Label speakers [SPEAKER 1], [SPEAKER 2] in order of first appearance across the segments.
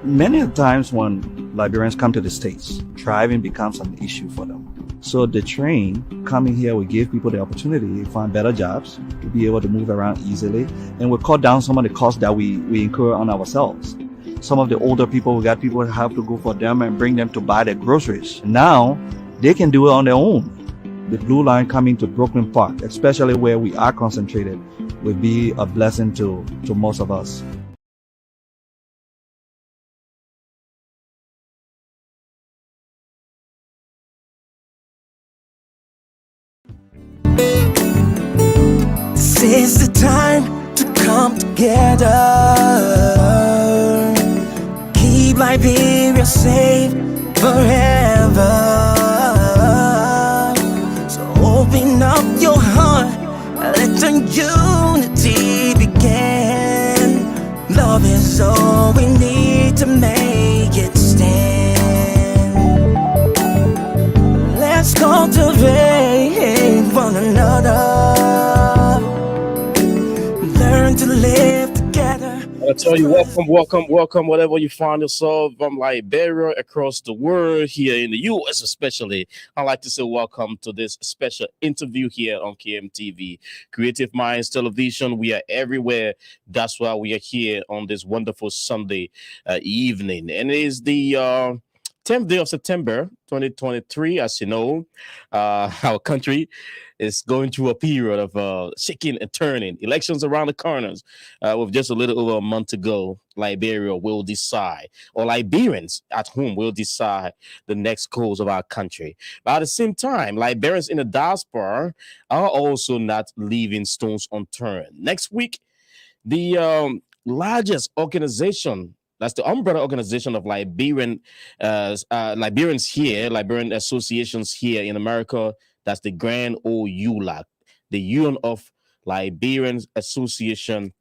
[SPEAKER 1] Many times when Liberians come to the States, driving becomes an issue for them. So the train coming here will give people the opportunity to find better jobs, to be able to move around easily, and will cut down some of the costs that we incur on ourselves. Some of the older people, we got people who have to go for them and bring them to buy their groceries. Now, they can do it on their own. The Blue Line coming to Brooklyn Park, especially where we are concentrated, will be a blessing to most of us.
[SPEAKER 2] This is the time to come together. Keep Liberia safe forever. So open up your heart, let the unity begin. Love is all we need to make it stand. Let's cultivate one another. Learn to live together.
[SPEAKER 3] I tell you, welcome, wherever you find yourself from Liberia, across the world, here in the US especially. I'd like to say welcome to this special interview here on Kmtv, Creative Minds Television. We are everywhere. That's why we are here on this wonderful Sunday evening. And it is the 10th day of September 2023. As you know, our country is going through a period of shaking and turning. Elections around the corners. With just a little over a month to go, Liberia will decide, or Liberians at home will decide the next course of our country. But at the same time, Liberians in the diaspora are also not leaving stones unturned. Next week, the largest organization, that's the umbrella organization of Liberians here, Liberian associations here in America. That's the Grand Old ULAA, the Union of Liberian Association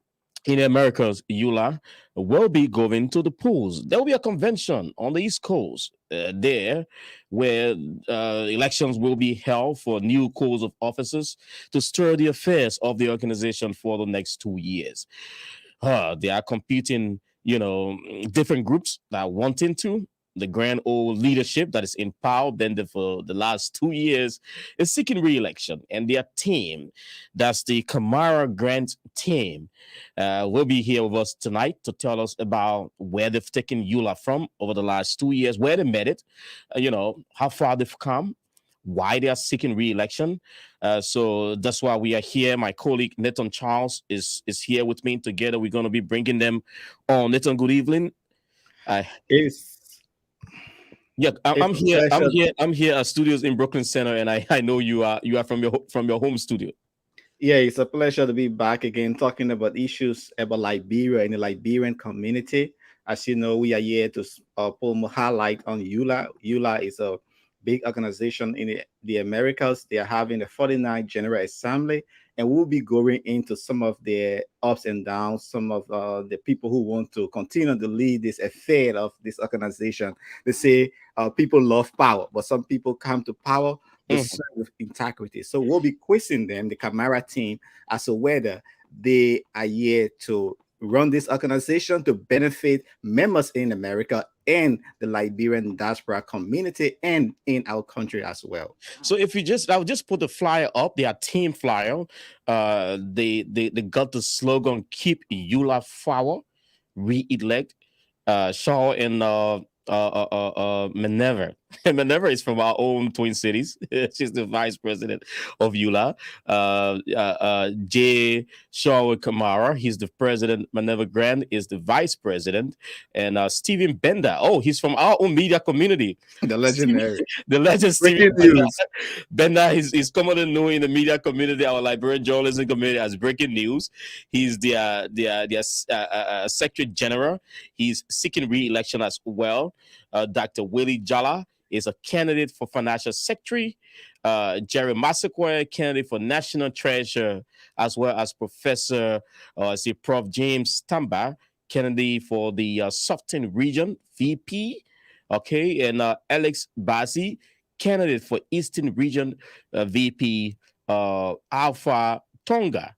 [SPEAKER 3] in America's ULAA, will be going to the polls. There will be a convention on the East Coast there where elections will be held for new calls of officers to stir the affairs of the organization for the next 2 years. They are competing, different groups that are wanting to. The grand old leadership that is in power, for the last 2 years, is seeking re-election. And their team, that's the Kamara Grant team, will be here with us tonight to tell us about where they've taken ULAA from over the last 2 years, where they met it, how far they've come, why they are seeking re-election. So that's why we are here. My colleague Nathan Charles is here with me. Together, we're going to be bringing them on. Nathan, good evening. I'm here. I'm here at studios in Brooklyn Center, and I know you are from your home studio.
[SPEAKER 4] Yeah, it's a pleasure to be back again talking about issues about Liberia and the Liberian community. As you know, we are here to pull more highlight on ULAA. ULAA is a big organization in the Americas. They are having the 49th General Assembly, and we'll be going into some of the ups and downs, some of the people who want to continue to lead this affair of this organization. They say people love power, but some people come to power with integrity. So we'll be quizzing them, the Kamara team, as to whether they are here to run this organization to benefit members in America and the Liberian diaspora community and in our country as well.
[SPEAKER 3] So if I'll just put the flyer up, their team flyer. They got the slogan, "Keep ULAA Flower, Re-elect." Shaw and Minerva. Minerva is from our own Twin Cities. She's the vice president of ULAA. Jay Shaw Kamara, he's the president. Minerva Grant is the vice president. And Stephen Bender, he's from our own media community.
[SPEAKER 4] The legendary.
[SPEAKER 3] The legend Stephen Bender is commonly known in the media community, our Liberian journalism community, as breaking news. He's the Secretary General. He's seeking re-election as well. Dr. Willie Jala is a candidate for financial secretary. Jerry Massaquoi, candidate for national treasurer, as well as Professor Prof. James Tamba, candidate for the Southern region, VP. Okay, and Alex Basi, candidate for Eastern region, VP. Alpha Tonga,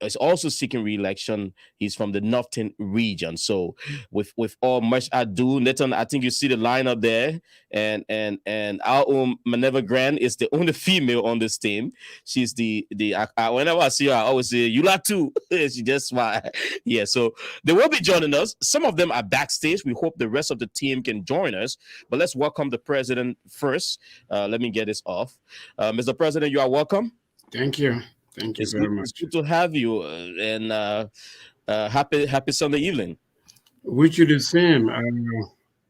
[SPEAKER 3] is also seeking re-election. He's from the Northern region. So with all much ado, Nathan, I think you see the lineup there. And our own Minerva Grant is the only female on this team. She's whenever I see her, I always say, "You lot too." She just smile. Yeah, so they will be joining us. Some of them are backstage. We hope the rest of the team can join us. But let's welcome the president first. Let me get this off. Mr. President, you are welcome.
[SPEAKER 5] Thank you. Thank you very much.
[SPEAKER 3] It's good to have you, and happy Sunday evening.
[SPEAKER 5] Wish you the same.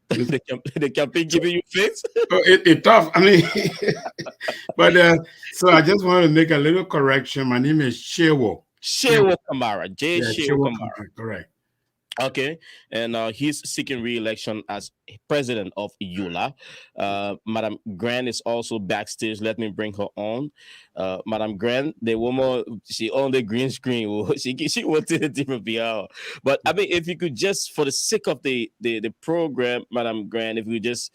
[SPEAKER 3] The campaign giving you face?
[SPEAKER 5] It's tough. I mean, but so I just want to make a little correction. My name is Shewo
[SPEAKER 3] Kamara.
[SPEAKER 5] Shewo Kamara. Correct.
[SPEAKER 3] Okay, and he's seeking re-election as president of ULAA. Madam Grant is also backstage. Let me bring her on. Madam Grant, the woman, she on the green screen. She wanted a different PR. But I mean, if you could just, for the sake of the program, Madam Grant, if you just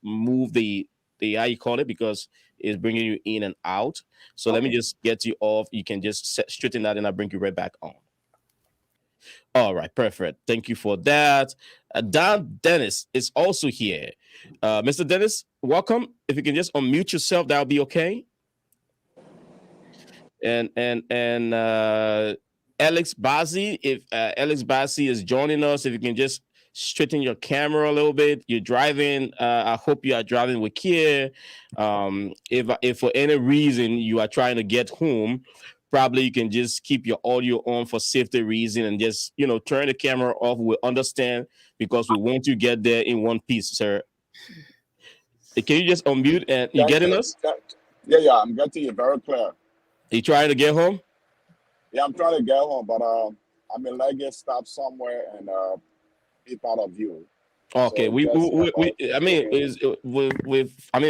[SPEAKER 3] move the how you call it, because it's bringing you in and out. So okay. Let me just get you off. You can just straighten that, and I'll bring you right back on. All right, perfect. Thank you for that. Don Dennis is also here. Mr. Dennis, welcome. If you can just unmute yourself, that'll be okay. And Alex Bazzi, if Alex Bazzi is joining us, if you can just straighten your camera a little bit. You're driving. I hope you are driving with care. If for any reason you are trying to get home, probably you can just keep your audio on for safety reason and just, turn the camera off. We understand because we want you to get there in one piece, sir. Can you just unmute and you getting us?
[SPEAKER 6] Yeah, I'm getting you very clear.
[SPEAKER 3] You trying to get home?
[SPEAKER 6] Yeah, I'm trying to get home, but I'm in Leggett stop somewhere and be part of you.
[SPEAKER 3] Okay, so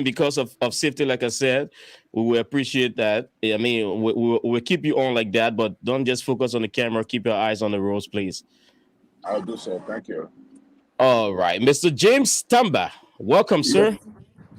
[SPEAKER 3] because of safety, like I said, we will appreciate that. I mean, we'll keep you on like that, but don't just focus on the camera. Keep your eyes on the roads, please.
[SPEAKER 6] I'll do so. Thank you.
[SPEAKER 3] All right, Mr. James Tamba, welcome, sir.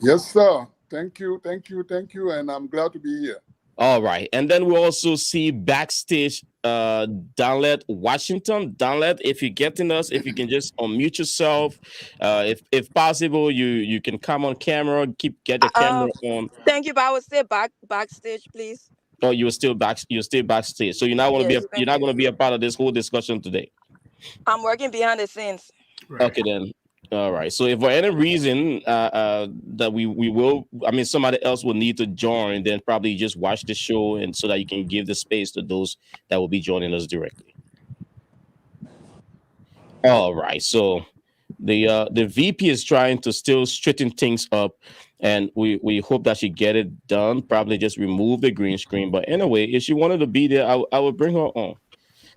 [SPEAKER 7] Yes, sir. Thank you, and I'm glad to be here.
[SPEAKER 3] All right, and then we also see backstage Danlet Washington. Danlet, if you're getting us, if you can just unmute yourself, if possible, you can come on camera, get the camera on.
[SPEAKER 8] Thank you, but I would say backstage, please.
[SPEAKER 3] Oh, you're still backstage, so you're not going to be a part of this whole discussion today.
[SPEAKER 8] I'm working behind the scenes.
[SPEAKER 3] Right. Okay, then. All right. So if for any reason that we will, somebody else will need to join, then probably just watch the show, and so that you can give the space to those that will be joining us directly. All right. So the VP is trying to still straighten things up, and we hope that she get it done. Probably just remove the green screen. But anyway, if she wanted to be there, I would bring her on.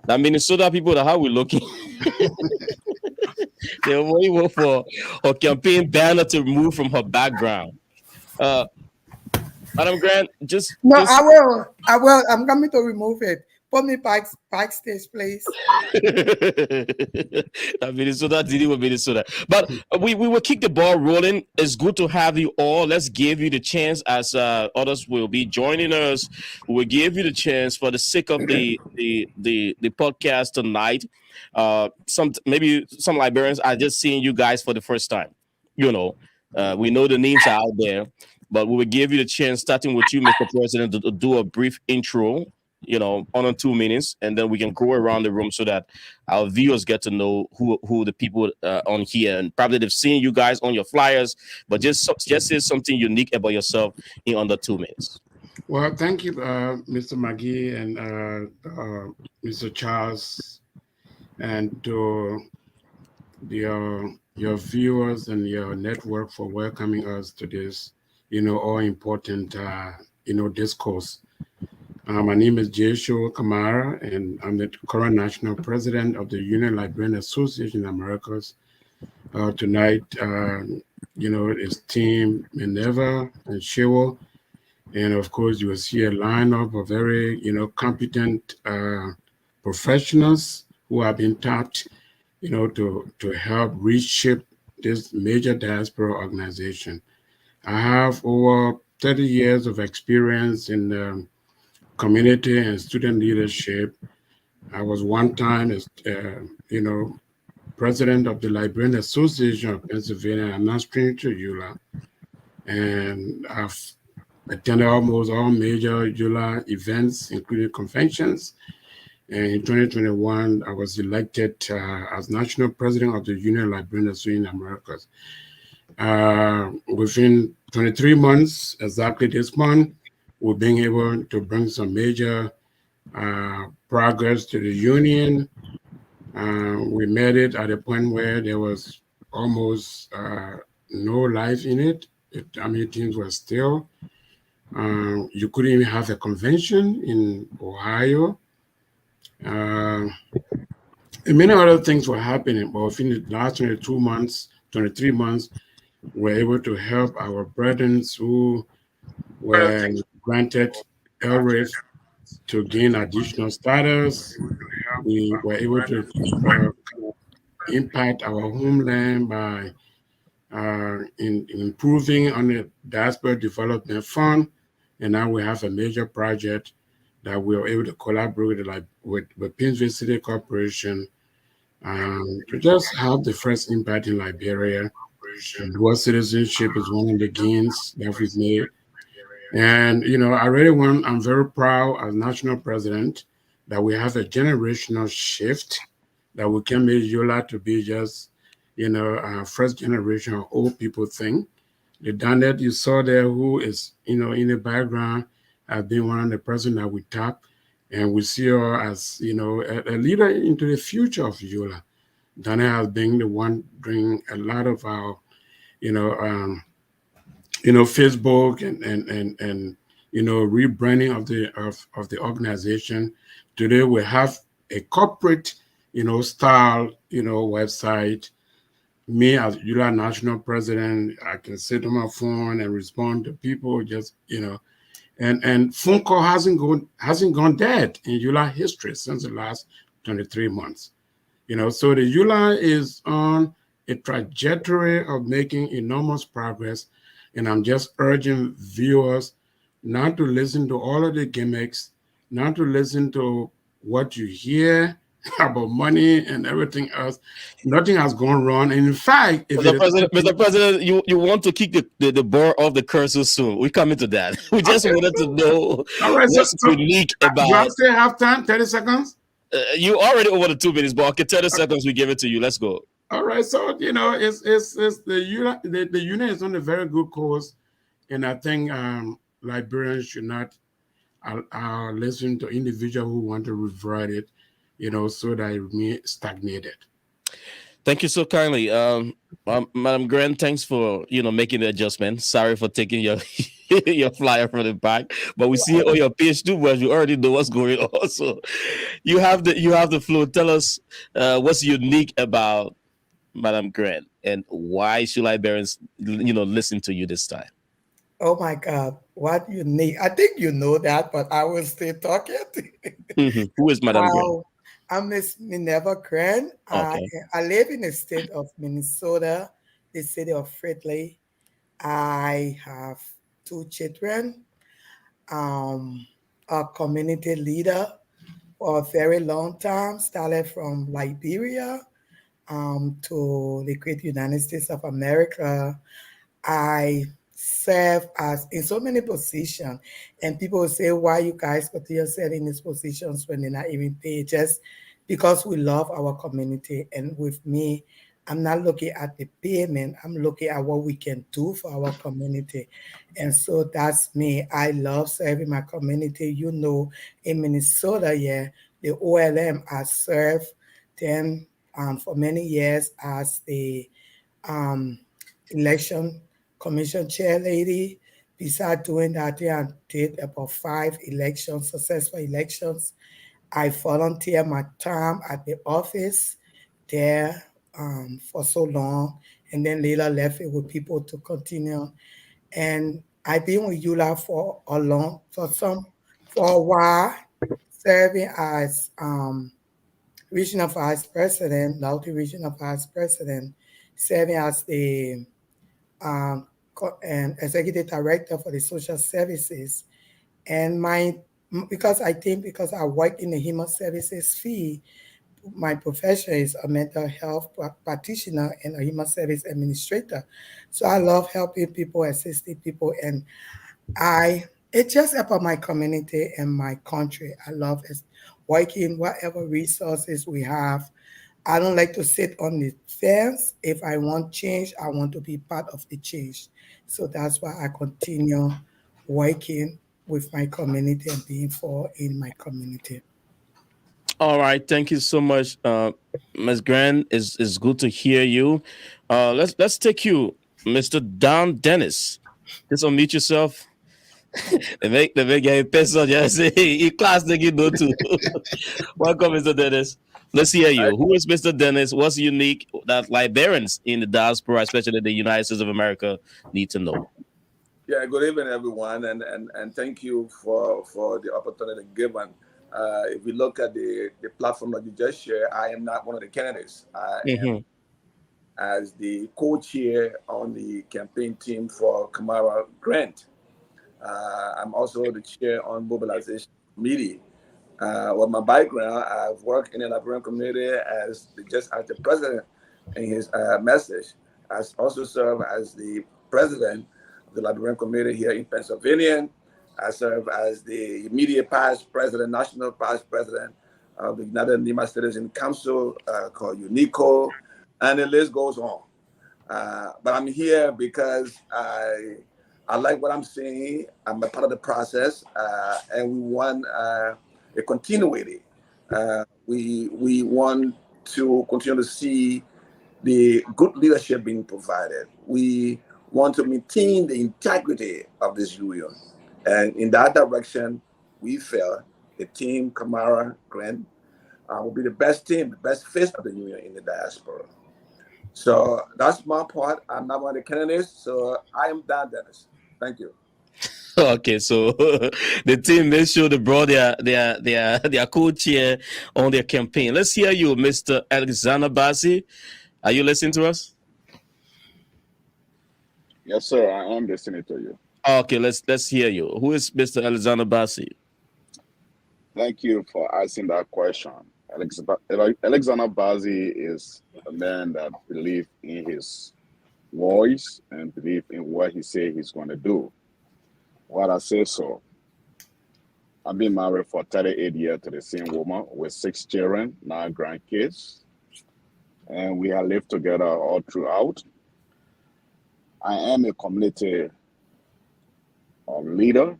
[SPEAKER 3] Now, Minnesota people, how we looking? They're waiting for her campaign banner to remove from her background. Madam Grant,
[SPEAKER 9] I will. I'm coming to remove it. Put me backstage, please.
[SPEAKER 3] Minnesota dealing with Minnesota. But we will keep the ball rolling. It's good to have you all. Let's give you the chance as others will be joining us. We will give you the chance for the sake of the podcast tonight. Maybe some Liberians are just seeing you guys for the first time. We know the names are out there, but we will give you the chance, starting with you, Mr. President, to do a brief intro. 1 or 2 minutes, and then we can go around the room so that our viewers get to know who the people on here, and probably they've seen you guys on your flyers, but just say something unique about yourself in under 2 minutes.
[SPEAKER 5] Well, thank you, Mr. McGee and Mr. Charles, and to your viewers and your network for welcoming us to this, all important, discourse. My name is Joshua Kamara, and I'm the current national president of the Union Liberian Association in Americas. Tonight, it's Team Minerva and Shewo, and of course, you will see a lineup of very, competent professionals who have been tapped, to help reshape this major diaspora organization. I have over 30 years of experience in community and student leadership. I was one time, president of the Liberian Association of Pennsylvania. I'm not stranger to ULA, and I've attended almost all major ULA events, including conventions. And in 2021, I was elected as national president of the Union of Liberian Association in Americas. Within 23 months, exactly this month, we've been able to bring some major progress to the union. We made it at a point where there was almost no life in it. Things were still. You couldn't even have a convention in Ohio. And many other things were happening, but within the last 22 months, 23 months, we're able to help our brethren who were granted LRIF to gain additional status. We were able to impact our homeland by in improving on the Diaspora Development Fund. And now we have a major project that we are able to collaborate with Kmtv City Corporation to just have the first impact in Liberia. And dual citizenship is one of the gains that we've made. And, I'm very proud as national president that we have a generational shift, that we can make ULA to be just, first generation old people thing. The Danet you saw there, who is, in the background, has been one of the president that we tap, and we see her as, a leader into the future of ULA. Danet has been the one doing a lot of our, Facebook and rebranding of the organization. Today we have a corporate, style, website. Me as ULA national president, I can sit on my phone and respond to people, just and phone call hasn't gone dead in ULA history since the last 23 months. So the ULA is on a trajectory of making enormous progress. And I'm just urging viewers not to listen to all of the gimmicks, not to listen to what you hear about money and everything else. Nothing has gone wrong. And in fact,
[SPEAKER 3] Mr. President, you want to kick the ball off the cursor soon. We come into that. We just wanted to know what's unique about.
[SPEAKER 5] Do I still have time? 30 seconds?
[SPEAKER 3] You already over the 2 minutes, but okay, 30 seconds, we give it to you. Let's go.
[SPEAKER 5] All right, so it's the unit is on a very good course, and I think Liberians should not listen to individuals who want to revert it, so that it remain stagnated.
[SPEAKER 3] Thank you so kindly, Madam Grant. Thanks for making the adjustment. Sorry for taking your your flyer from the back, but we see all your PhD words. You already know what's going on, so you have the floor. Tell us what's unique about Madam Grant, and why should Liberians, listen to you this time?
[SPEAKER 9] Oh my God, what unique! I think you know that, but I will still talk it.
[SPEAKER 3] Who is Madam Grant?
[SPEAKER 9] I'm Miss Minerva Grant.
[SPEAKER 3] Okay.
[SPEAKER 9] I live in the state of Minnesota, the city of Fridley. I have 2 children. A community leader for a very long time, started from Liberia to the great United States of America. I serve as in so many positions, and people will say, why you guys put yourself in these positions when they're not even paid? Just because we love our community. And with me, I'm not looking at the payment, I'm looking at what we can do for our community. And so that's me. I love serving my community. In Minnesota, the OLM, I served them for many years as the election commission chair lady. Besides doing that, I did about 5 elections, successful elections. I volunteered my time at the office there for so long, and then later left it with people to continue. And I've been with ULA for a while, serving as regional vice president, Lauti regional vice president, serving as the and executive director for the social services. And my because I think because I work in the human services field, my profession is a mental health practitioner and a human service administrator. So I love helping people, assisting people, and I it just about my community and my country. I love working whatever resources we have. I don't like to sit on the fence. If I want change, I want to be part of the change. So that's why I continue working with my community and being for in my community.
[SPEAKER 3] All right, thank you so much, Ms. Grant. Is good to hear you. Let's take you, Mr. Don Dennis. Just unmute yourself. The big guy person just say he class the kid do too. Welcome, Mr. Dennis. Let's hear you. Who is Mr. Dennis? What's unique that Liberians in the diaspora, especially the United States of America, need to know?
[SPEAKER 10] Yeah, good evening, everyone, and thank you for the opportunity given. If we look at the platform that you just shared, I am not one of the candidates. I am as the co-chair on the campaign team for Kamara Grant. I'm also the chair on mobilization committee. With my background, I've worked in the Liberian community as the president in his message. I also serve as the president of the Liberian community here in Pennsylvania. I serve as the immediate past president, national past president of the United Nima Citizen Council called UNICO, and the list goes on. But I'm here because I like what I'm seeing. I'm a part of the process, and we want a continuity. We want to continue to see the good leadership being provided. We want to maintain the integrity of this union. And in that direction, we feel the team Kamara Grant will be the best team, the best face of the union in the diaspora. So that's my part. I'm not one of the candidates, so I am Don Dennis. Thank you.
[SPEAKER 3] Okay, so the team made sure they brought their co-chair on their campaign. Let's hear you, Mr. Alexander Bassi. Are you listening to us?
[SPEAKER 6] Yes, sir. I am listening to you.
[SPEAKER 3] Okay, let's hear you. Who is Mr. Alexander Bassi?
[SPEAKER 6] Thank you for asking that question. Alexander Bazi is a man that believes in his voice and believes in what he says he's going to do. What I say so. I've been married for 38 years to the same woman with 6 children, 9 grandkids, and we have lived together all throughout. I am a community leader.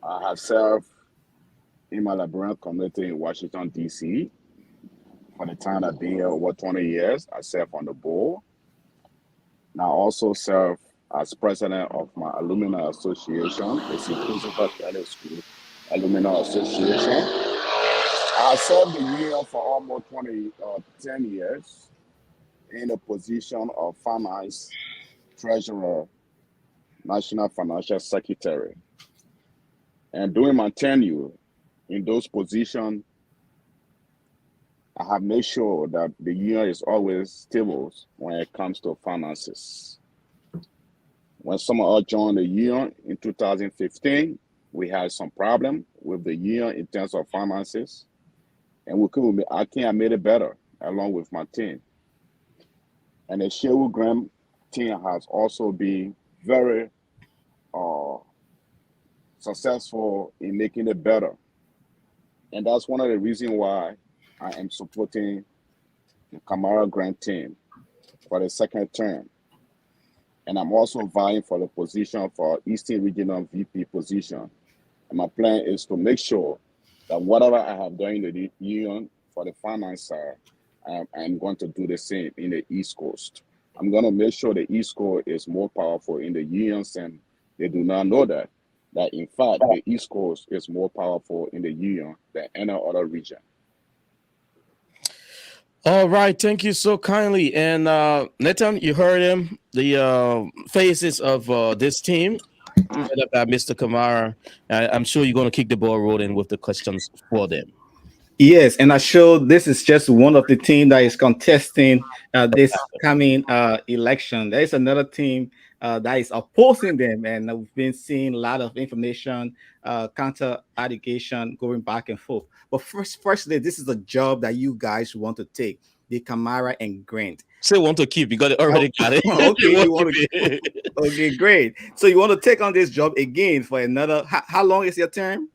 [SPEAKER 6] I have served in my Liberian community in Washington, D.C. For the time I've been here, over 20 years, I serve on the board. And I also serve as president of my alumni association, it's Inclusive Catholic School Alumni Association. I served the union for almost 10 years in the position of finance, treasurer, national financial secretary. And during my tenure in those positions, I have made sure that the union is always stable when it comes to finances. When some of us joined the union in 2015, we had some problem with the union in terms of finances, and I think I made it better along with my team. And the Sherwood Graham team has also been very successful in making it better. And that's one of the reasons why I am supporting the Kamara Grant team for the second term. And I'm also vying for the position for Eastern Regional VP position. And my plan is to make sure that whatever I have done in the union for the finance side, I'm going to do the same in the East Coast. I'm going to make sure the East Coast is more powerful in the unions, and they do not know that in fact, the East Coast is more powerful in the union than any other region.
[SPEAKER 3] All right, thank you so kindly. And Nathan, you heard him, the faces of this team, headed by Mr. Kamara. I'm sure you're going to kick the ball rolling with the questions for them.
[SPEAKER 4] Yes, and I show this is just one of the team that is contesting this coming election. There is another team that is opposing them, and we've been seeing a lot of information, counter allegation going back and forth. But firstly, this is a job that you guys want to take, the Kamara and Grant.
[SPEAKER 3] Say want to keep. You got it already. Got it.
[SPEAKER 4] Okay, you want to. Okay, great. So you want to take on this job again for another? How long is your term?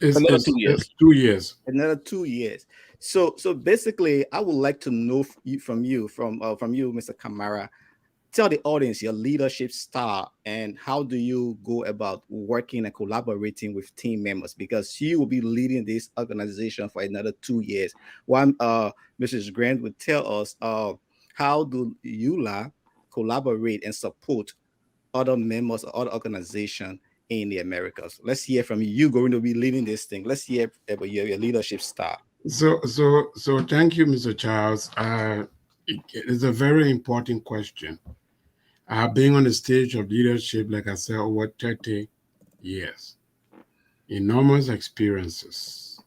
[SPEAKER 3] Another 2 years.
[SPEAKER 5] It's 2 years.
[SPEAKER 4] Another 2 years. So basically, I would like to know from you, Mr. Kamara. Tell the audience your leadership style and how do you go about working and collaborating with team members, because you will be leading this organization for another 2 years. One, Mrs. Grant would tell us how do ULAA collaborate and support other members or other organizations in the Americas. Let's hear from you. You're going to be leading this thing. Let's hear about your leadership style.
[SPEAKER 5] So thank you, Mr. Charles. It is a very important question. Being on the stage of leadership, like I said, over 30 years, enormous experiences.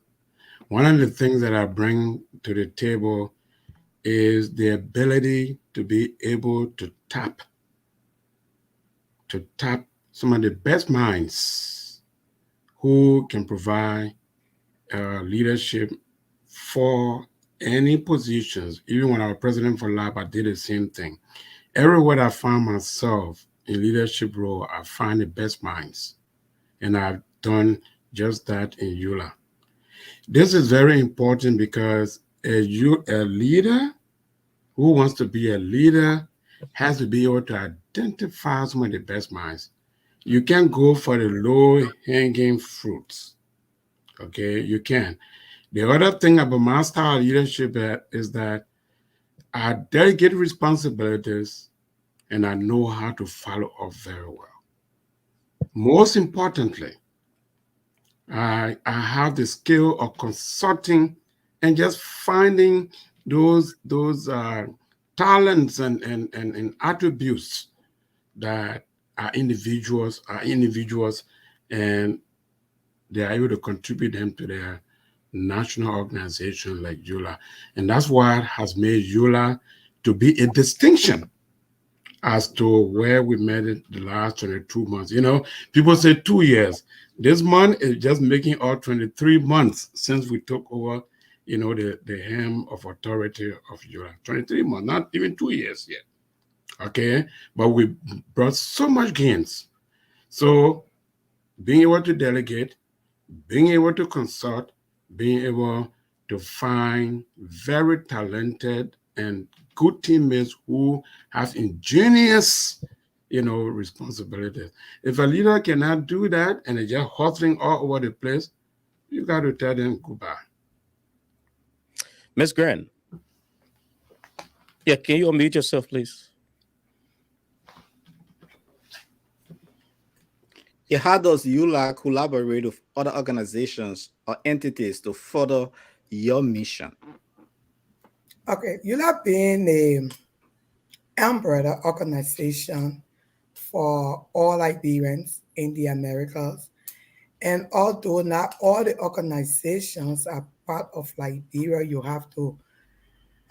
[SPEAKER 5] One of the things that I bring to the table is the ability to be able to tap some of the best minds who can provide leadership for any positions. Even when I was president for LAB, I did the same thing. Everywhere I find myself in leadership role, I find the best minds. And I've done just that in ULAA. This is very important because a leader who wants to be a leader has to be able to identify some of the best minds. You can't go for the low-hanging fruits. Okay, you can. The other thing about my style of leadership is that I delegate responsibilities and I know how to follow up very well. Most importantly, I have the skill of consulting and just finding those talents and attributes that are individuals and they are able to contribute them to their national organization like ULAA. And that's what has made ULAA to be a distinction as to where we made it the last 22 months. You know, people say 2 years. This month is just making all 23 months since we took over, you know, the helm of authority of ULAA. 23 months, not even 2 years yet. Okay, but we brought so much gains. So being able to delegate, being able to consult, being able to find very talented and good teammates who have ingenious, you know, responsibilities. If a leader cannot do that and they're just hustling all over the place, you got to tell them goodbye.
[SPEAKER 3] Ms. Grant. Yeah, can you unmute yourself, please?
[SPEAKER 4] Yeah, how does ULAA collaborate with other organizations or entities to further your mission?
[SPEAKER 9] Okay, ULAA being an umbrella organization for all Liberians in the Americas, and although not all the organizations are part of Liberia, you have to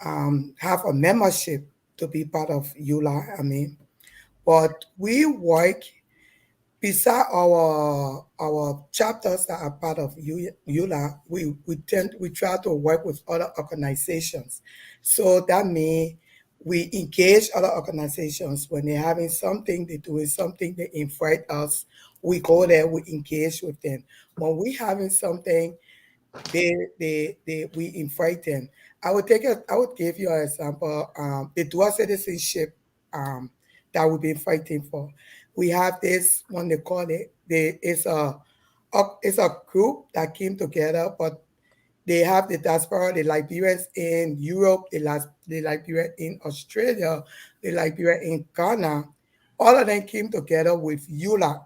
[SPEAKER 9] have a membership to be part of ULAA. But we work beside our chapters that are part of ULAA. We try to work with other organizations. So that means we engage other organizations when they're having something, they're doing something, they invite us. We go there, we engage with them. When we having something, we invite them. I would give you an example. The dual citizenship that we've been fighting for. We have this one, they call it. It's a group that came together, but they have the diaspora, the Liberians in Europe, the Liberians in Australia, the Liberians in Ghana. All of them came together with ULAA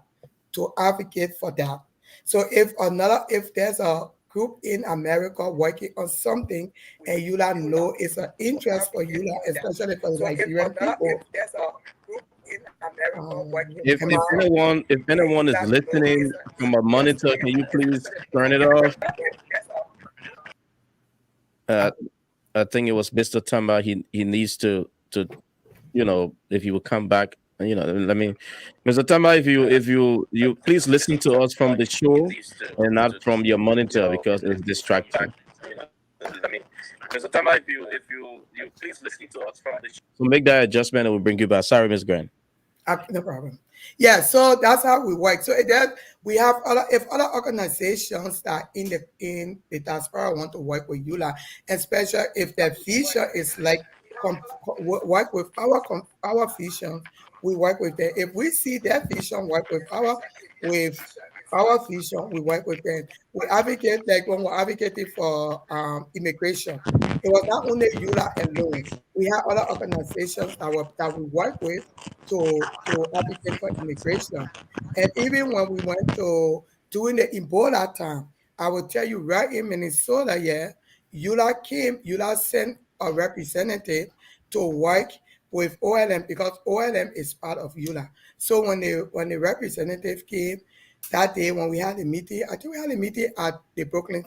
[SPEAKER 9] to advocate for that. So if there's a group in America working on something and ULAA know it's an interest for ULAA, especially for the Liberian people.
[SPEAKER 3] If anyone is listening from a monitor, can you please turn it off? I think it was Mr. Tamba. He needs to, you know, if he would come back You know, let me, Mr. Tama, if you please listen to us from the show and not from your monitor because it's distracting.
[SPEAKER 10] Let me, Mr. Tama, if you please listen to us from the show.
[SPEAKER 3] So make that adjustment and we'll bring you back. Sorry, Miss Grant.
[SPEAKER 9] No problem. Yeah, so that's how we work. So then we have other if other organizations that in the diaspora want to work with ULA, especially if their vision is like work with our vision, we work with them. If we see their vision work with our vision, we work with them. We advocate like when we're advocating for immigration. It was not only ULA alone. We have other organizations that we work with to advocate for immigration. And even when we went to during the Ebola time, I will tell you right in Minnesota, yeah, ULA sent a representative to work with OLM because OLM is part of ULA. So when the representative came that day when we had a meeting, I think we had a meeting at the Brooklyn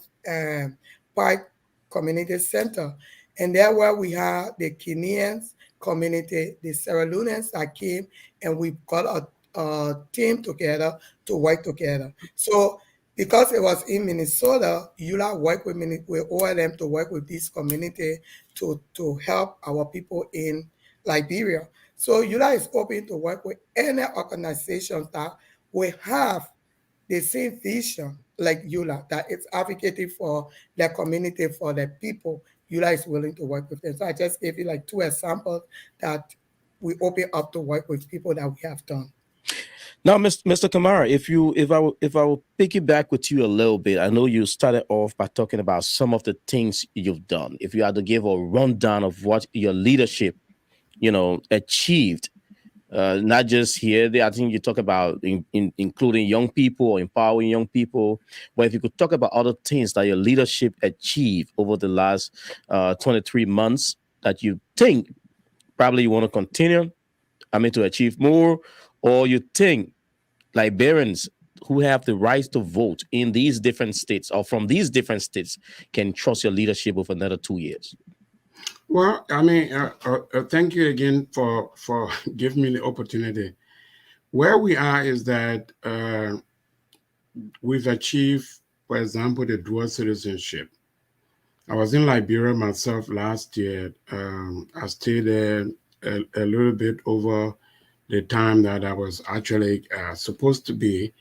[SPEAKER 9] Park Community Center. And there where we had the Kenyans community, the Sierra Leoneans that came, and we got a team together to work together. So because it was in Minnesota, ULA worked with OLM to work with this community to help our people in Liberia. So ULA is open to work with any organizations that will have the same vision like ULA, that it's advocating for their community, for their people. ULA is willing to work with them. So I just gave you like two examples that we open up to work with people that we have done.
[SPEAKER 3] Now, Mr. Kamara, if I will piggyback with you a little bit, I know you started off by talking about some of the things you've done. If you had to give a rundown of what your leadership, achieved, not just here, I think you talk about including young people or empowering young people. But if you could talk about other things that your leadership achieved over the last 23 months that you think probably you want to continue, to achieve more, or you think Liberians who have the right to vote in these different states or from these different states can trust your leadership for another 2 years?
[SPEAKER 5] Well, thank you again for giving me the opportunity. Where we are is that we've achieved, for example, the dual citizenship. I was in Liberia myself last year. I stayed there a little bit over the time that I was actually supposed to be,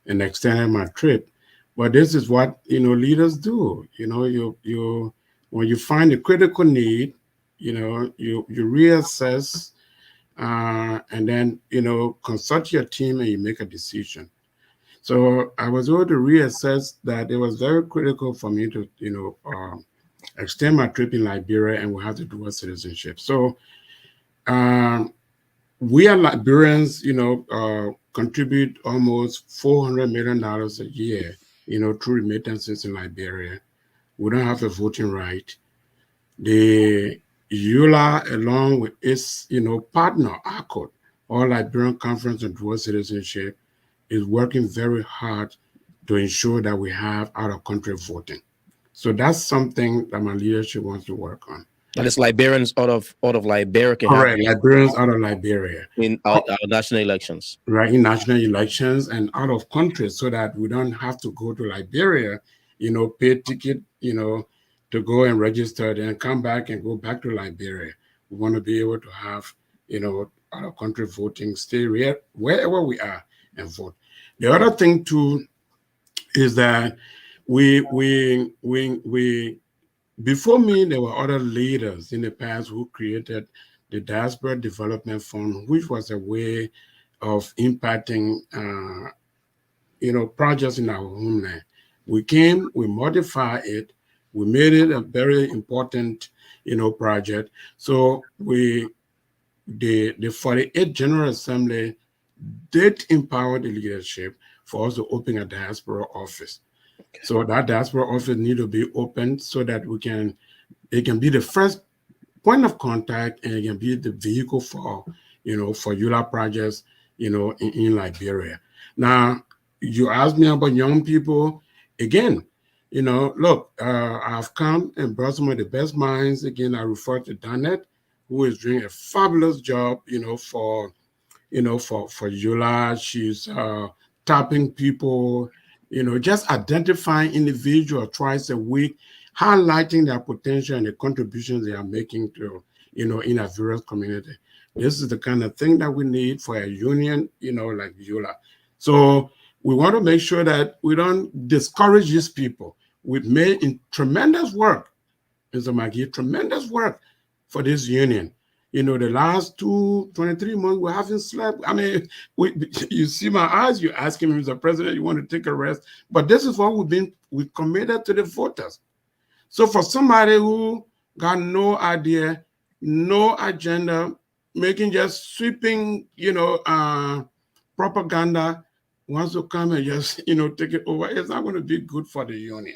[SPEAKER 5] and extended my trip. But this is what leaders do. You when you find a critical need, you reassess, and then consult your team and you make a decision. So I was able to reassess that it was very critical for me to extend my trip in Liberia, and we have to do a citizenship. So we are Liberians, contribute almost $400 million a year, through remittances in Liberia. We don't have a voting right. The ULA, along with its, partner, ACOT, All Liberian Conference on Dual Citizenship, is working very hard to ensure that we have out-of-country voting. So that's something that my leadership wants to work on.
[SPEAKER 3] And it's Liberians out of Liberia can
[SPEAKER 5] Correct, Liberians out of Liberia
[SPEAKER 3] in our national elections.
[SPEAKER 5] Right, in national elections and out of country, so that we don't have to go to Liberia, pay a ticket, to go and register, then come back and go back to Liberia. We want to be able to have, out of country voting, stay wherever we are and vote. The other thing too is that we before me, there were other leaders in the past who created the Diaspora Development Fund, which was a way of impacting, projects in our homeland. We came, we modified it, we made it a very important, project. So the 48th General Assembly did empower the leadership for us to open a diaspora office. Okay. So that diaspora office need to be opened so that it can be the first point of contact, and it can be the vehicle for, for ULA projects, in Liberia. Now, you asked me about young people. Again, look, I've come and brought some of the best minds. Again, I refer to Danet, who is doing a fabulous job, for for ULAA. She's tapping people, just identifying individuals twice a week, highlighting their potential and the contributions they are making to, in a various community. This is the kind of thing that we need for a union, like ULAA. So we want to make sure that we don't discourage these people. We've made tremendous work, Mr. McGee, tremendous work for this union. The last 23 months, we haven't slept. I mean, you see my eyes, you're asking me, Mr. President, you want to take a rest? But this is what we've committed to the voters. So for somebody who got no idea, no agenda, making just sweeping, propaganda, wants to come and just, take it over, it's not going to be good for the union.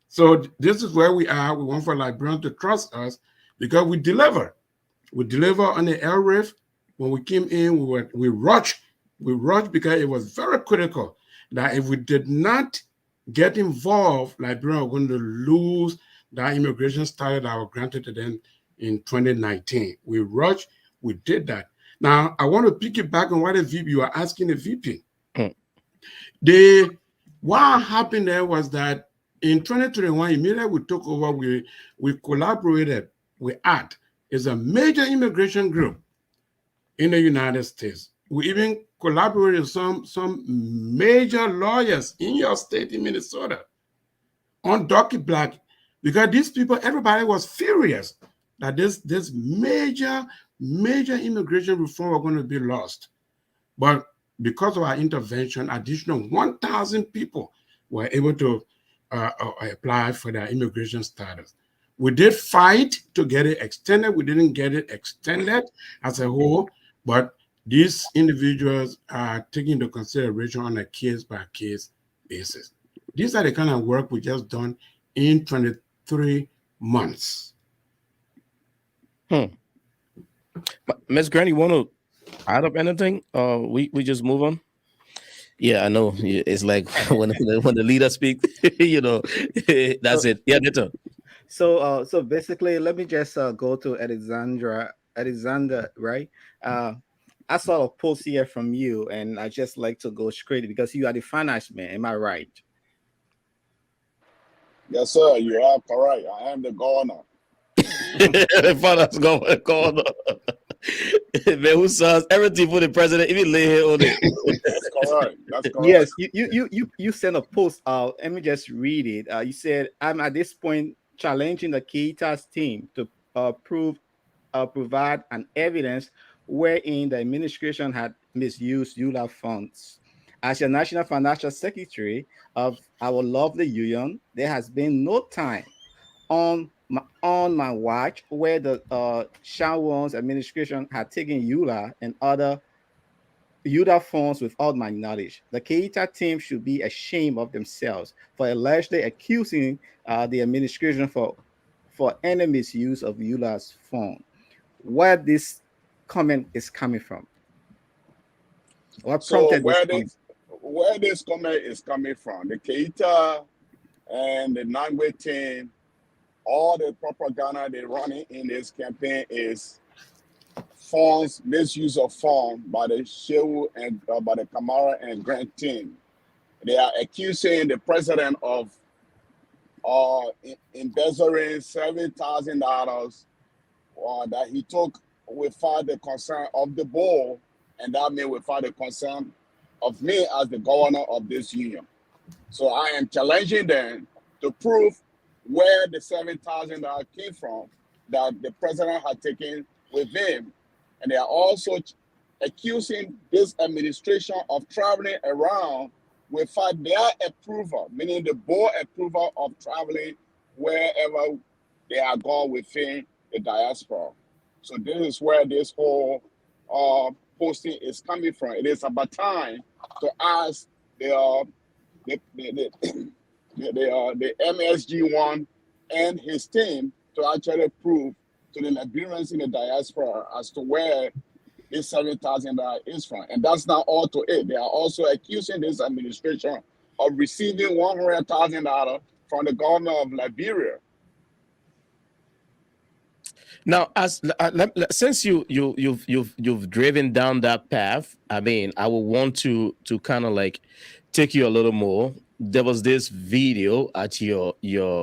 [SPEAKER 5] So this is where we are. We want for Liberians to trust us because we deliver. We deliver on the LRIF. When we came in, we rushed. We rushed because it was very critical that if we did not get involved, Liberia were going to lose that immigration status that was granted to them in 2019. We rushed. We did that. Now, I want to piggyback on what the VP, you are asking the VP. What happened there was that in 2021, immediately we took over, we collaborated with ACT. It's a major immigration group in the United States. We even collaborated with some major lawyers in your state, in Minnesota, on Ducky Black, because these people, everybody was furious that this major immigration reform were going to be lost. But because of our intervention, additional 1,000 people were able to apply for their immigration status. We did fight to get it extended. We didn't get it extended as a whole, but these individuals are taken into consideration on a case-by-case basis. These are the kind of work we just done in 23 months.
[SPEAKER 3] Ms. Grant, you want to add up anything? We just move on. Yeah, I know. It's like when the leader speaks, that's it. Yeah, Nito.
[SPEAKER 4] So basically, let me just go to Alexander, right? I saw a post here from you, and I just like to go straight because you are the finance man. Am I right?
[SPEAKER 6] Yes, sir. You are correct. I am the governor.
[SPEAKER 3] The finance governor. Man, who says everything for the president, even lay here on it.
[SPEAKER 6] That's correct. That's correct.
[SPEAKER 4] Yes, you sent a post out. Let me just read it. You said, "I'm at this point challenging the Keita's team to provide an evidence wherein the administration had misused ULAA funds. As your National Financial Secretary of our lovely union, there has been no time on my watch where the Shawan's administration had taken ULAA and other ULAA funds without my knowledge. The Keita team should be ashamed of themselves for allegedly accusing the administration for any misuse of ULAA's fund." Where this comment is coming from? What prompted
[SPEAKER 6] where this comment is coming from? The Keita and the Nangwe team, all the propaganda they're running in this campaign is funds, misuse of funds by the Shehu and by the Kamara and Grant team. They are accusing the president of embezzling $7,000 that he took without the consent of the board, and that means without the consent of me as the governor of this union. So I am challenging them to prove where the $7,000 came from that the president had taken with him. And they are also accusing this administration of traveling around without their approval, meaning the board approval of traveling wherever they are going within the diaspora. So this is where this whole posting is coming from. It is about time to ask the MSG1 and his team to actually prove to the Liberians in the diaspora as to where this $7,000 is from. And that's not all to it. They are also accusing this administration of receiving $100,000 from the government of Liberia.
[SPEAKER 3] Now, since you've driven down that path, I mean, I would want to kind of like take you a little more. There was this video at your rally.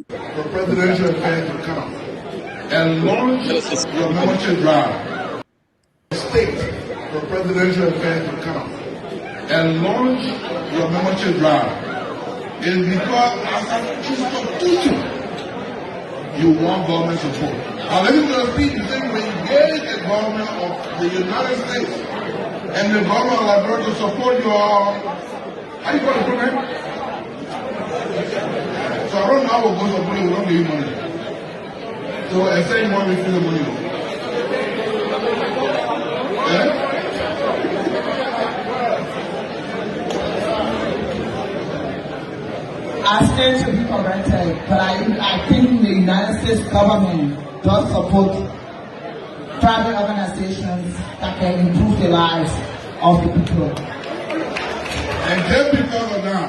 [SPEAKER 11] The presidential affairs to come and launch your membership drive. State for presidential affairs to come and launch your membership drive is because as a institution, you want government support. Now let me just speak and say we engage the government of the United States and the government of Liberia to support your, how you call the program? So I don't know how we're going to support you, we don't give you money. So I say you want me to the money. Yeah?
[SPEAKER 12] I stand to be corrected, but I think the United States government does support private organizations that can improve the lives of the people.
[SPEAKER 11] And just because of that,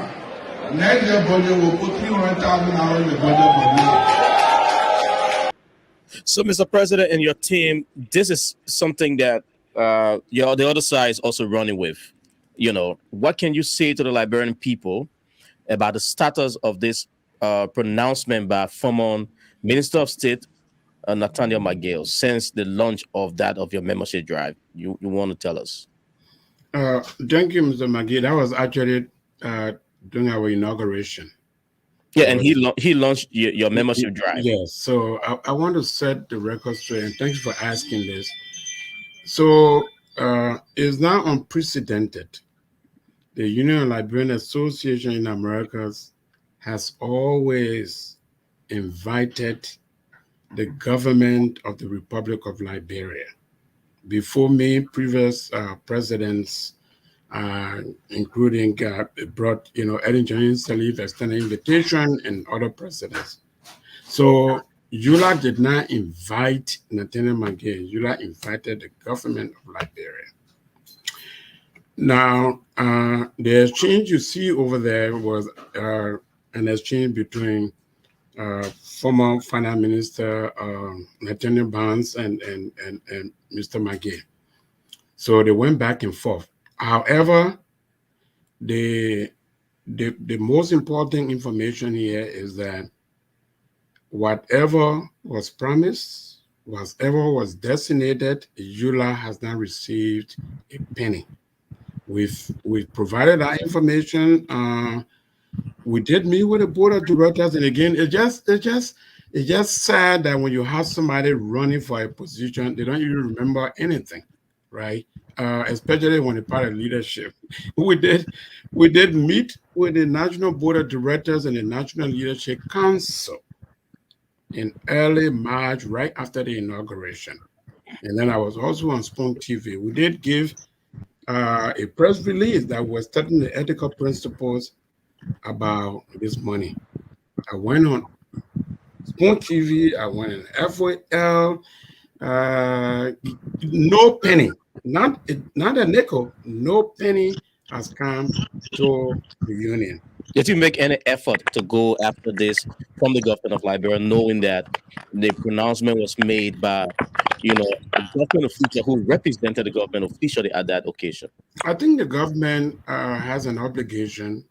[SPEAKER 11] next year budget will put $300,000 in the budget for me.
[SPEAKER 3] So, Mr. President and your team, this is something that the other side is also running with. You know, what can you say to the Liberian people about the status of this pronouncement by former Minister of State Nathaniel McGill since the launch of your membership drive? You want to tell us?
[SPEAKER 5] Thank you, Mr. McGill. That was actually during our inauguration.
[SPEAKER 3] Yeah, and he launched your membership drive.
[SPEAKER 5] Yes, so I want to set the record straight, and thank you for asking this. So it's now unprecedented. The Union of Liberian Association in Americas has always invited the government of the Republic of Liberia. Before me, previous presidents, including brought, Ellen Johnson Sirleaf extended invitation and other presidents. So ULAA did not invite Nathaniel McGill. ULAA invited the government of Liberia. Now, the exchange you see over there was an exchange between former Finance Minister Nathaniel Barnes and Mr. McGill. So they went back and forth. However, the most important information here is that whatever was promised, whatever was designated, ULAA has not received a penny. We've provided that information. We did meet with the board of directors, and again, it's just sad that when you have somebody running for a position, they don't even remember anything, right? Especially when it's part of leadership. We did meet with the National Board of Directors and the National Leadership Council in early March, right after the inauguration. And then I was also on Kmtv. We did give a press release that was stating the ethical principles about this money. I went on Kmtv, I went on FOL, no penny, not a nickel, no penny has come to the union.
[SPEAKER 3] Did you make any effort to go after this from the government of Liberia, knowing that the pronouncement was made by, a government official who represented the government officially at that occasion?
[SPEAKER 5] I think the government has an obligation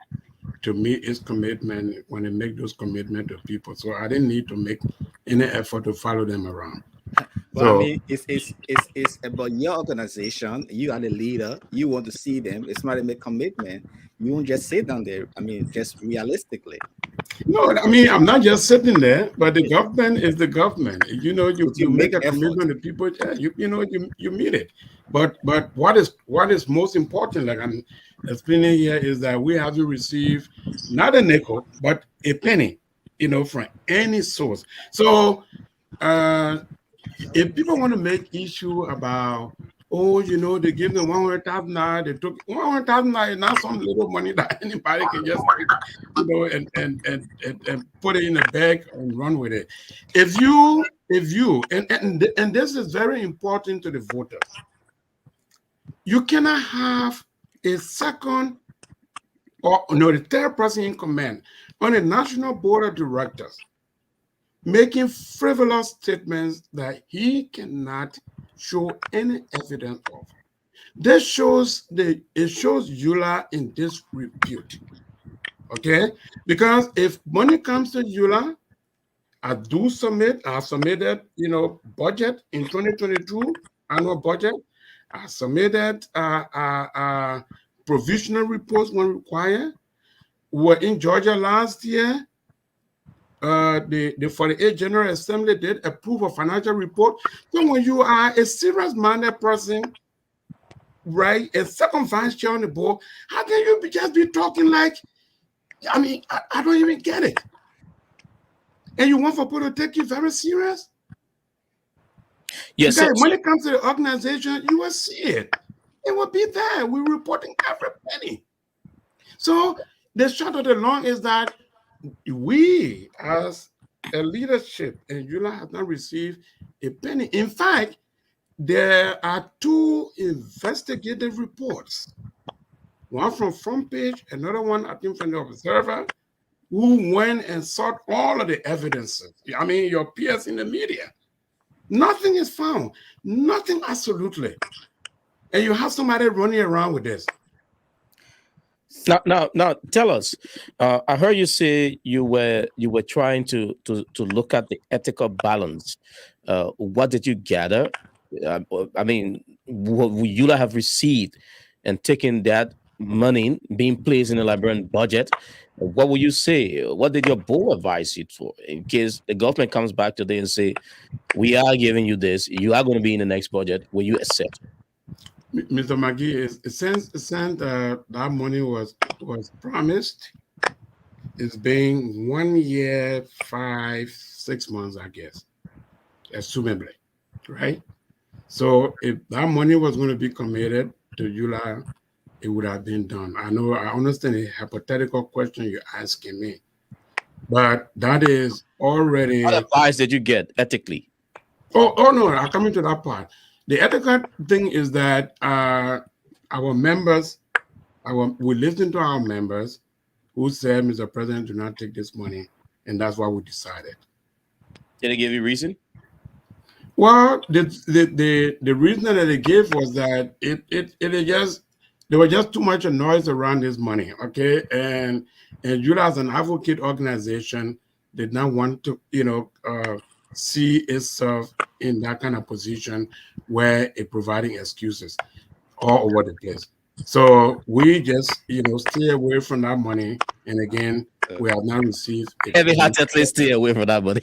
[SPEAKER 5] to meet its commitment when they make those commitments to people. So I didn't need to make any effort to follow them around.
[SPEAKER 4] Well, so, I mean, it's about your organization. You are the leader. You want to see them. It's not a make commitment. You won't just sit down there. I mean, just realistically.
[SPEAKER 5] No, I mean, I'm not just sitting there, but the government is the government. You make a commitment to people. You meet it. But what is most important, like I'm explaining here, is that we have to receive not a nickel, but a penny, from any source. So if people want to make issue about, they give them $100,000, they took $100,000 is not some little money that anybody can just and put it in a bag and run with it. If you and this is very important to the voters, you cannot have a second or the third person in command on a national board of directors making frivolous statements that he cannot show any evidence of. This shows it shows ULAA in disrepute. Okay, because if money comes to ULAA, I submitted, budget in 2022, annual budget. I submitted provisional reports when required. We were in Georgia last year. The 48th General Assembly did approve a financial report. So when you are a serious-minded person, right, a second vice chair on the board, how can you just be talking like, I don't even get it. And you want for people to take you very serious?
[SPEAKER 3] Yes,
[SPEAKER 5] because when it comes to the organization, you will see it. It will be there. We're reporting every penny. So the short of the long is that we, as a leadership in ULAA, have not received a penny. In fact, there are 2 investigative reports. One from Front Page, another one, I think, from the Observer, who went and sought all of the evidences. I mean, your peers in the media. Nothing is found. Nothing absolutely. And you have somebody running around with this.
[SPEAKER 3] Now, tell us. I heard you say you were trying to look at the ethical balance. What did you gather? I mean, what would you have received and taken that money being placed in the Liberian budget? What would you say? What did your board advise you for in case the government comes back today and say, "We are giving you this. You are going to be in the next budget. Will you accept?"
[SPEAKER 5] Mr. McGee, since that money was promised, it's been 1 year, 5, 6 months, I guess, assumably, right? So if that money was going to be committed to ULAA, it would have been done. I understand the hypothetical question you're asking me, but that is already.
[SPEAKER 3] What advice did you get ethically?
[SPEAKER 5] Oh no, I'm coming to that part. The ethical thing is that our members, we listened to our members who said, Mr. President, do not take this money, and that's why we decided.
[SPEAKER 3] Did they give you a reason?
[SPEAKER 5] Well, the reason that they gave was that there was just too much noise around this money, okay? And ULAA, as an advocate organization, did not want to, see itself in that kind of position where it's providing excuses all over the place. So we just, stay away from that money. And again, we have not received.
[SPEAKER 3] Heavy-heartedly stay away from that money.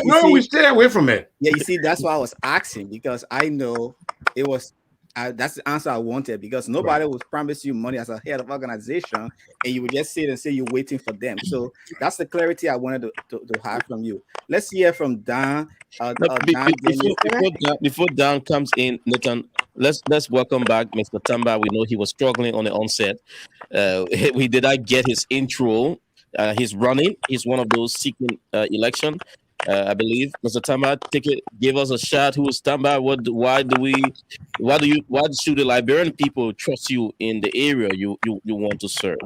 [SPEAKER 4] So
[SPEAKER 5] we stay away from it.
[SPEAKER 4] Yeah, you see, that's why I was asking, because I know it was. That's the answer I wanted, because nobody will promise you money as a head of organization, and you would just sit and say you're waiting for them. So that's the clarity I wanted to have from you. Let's hear from Dan.
[SPEAKER 3] Before Dan comes in, Nathan, let's welcome back Mr. Tamba. We know he was struggling on the onset. We did not get his intro. He's running. He's one of those seeking election. I believe, Mr. Tamba, give us a shot. Who is Tamba? Why should the Liberian people trust you in the area you want to serve?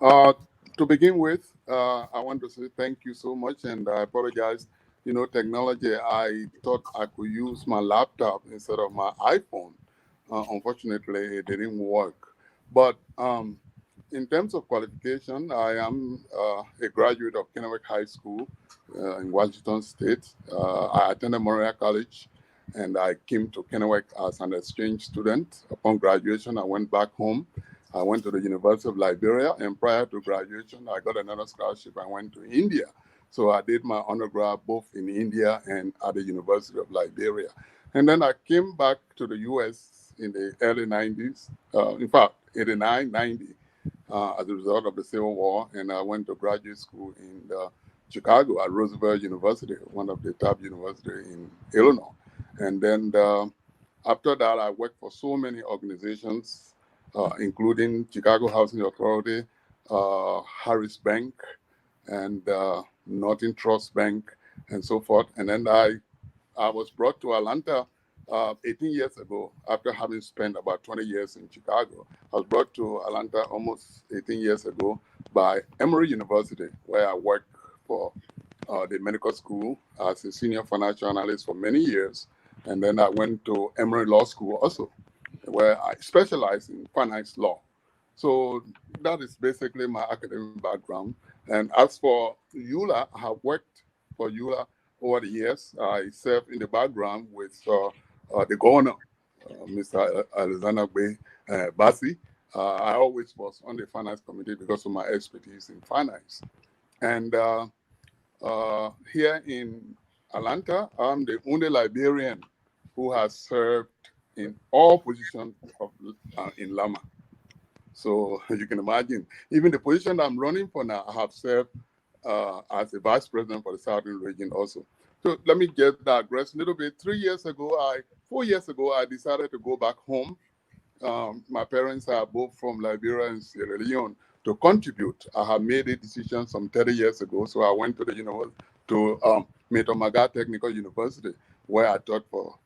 [SPEAKER 7] To begin with, I want to say thank you so much, and I apologize. Technology, I thought I could use my laptop instead of my iPhone. Unfortunately, it didn't work. But in terms of qualification, I am a graduate of Kennewick High School in Washington State. I attended Memorial College, and I came to Kennewick as an exchange student. Upon graduation, I went back home. I went to the University of Liberia, and prior to graduation, I got another scholarship. I went to India. So I did my undergrad both in India and at the University of Liberia. And then I came back to the U.S. in the early 90s, in fact, 89, 90, as a result of the Civil War. And I went to graduate school in Chicago at Roosevelt University, one of the top universities in Illinois. And then after that, I worked for so many organizations, including Chicago Housing Authority, Harris Bank, and Northern Trust Bank, and so forth. And then I was brought to Atlanta 18 years ago, after having spent about 20 years in Chicago. I was brought to Atlanta almost 18 years ago by Emory University, where I worked for the medical school as a senior financial analyst for many years. And then I went to Emory Law School also, where I specialized in finance law. So that is basically my academic background. And as for ULA, I have worked for ULA over the years. I served in the background with the governor, Mr. Alexander Bassi. I always was on the finance committee because of my expertise in finance. And here in Atlanta, I'm the only Liberian who has served in all positions in Lama. So you can imagine, even the position I'm running for now, I have served as a vice president for the Southern region also. So let me just digress a little bit. 4 years ago, I decided to go back home. My parents are both from Liberia and Sierra Leone to contribute. I have made a decision some 30 years ago. So I went to Metomaga Technical University, where I taught for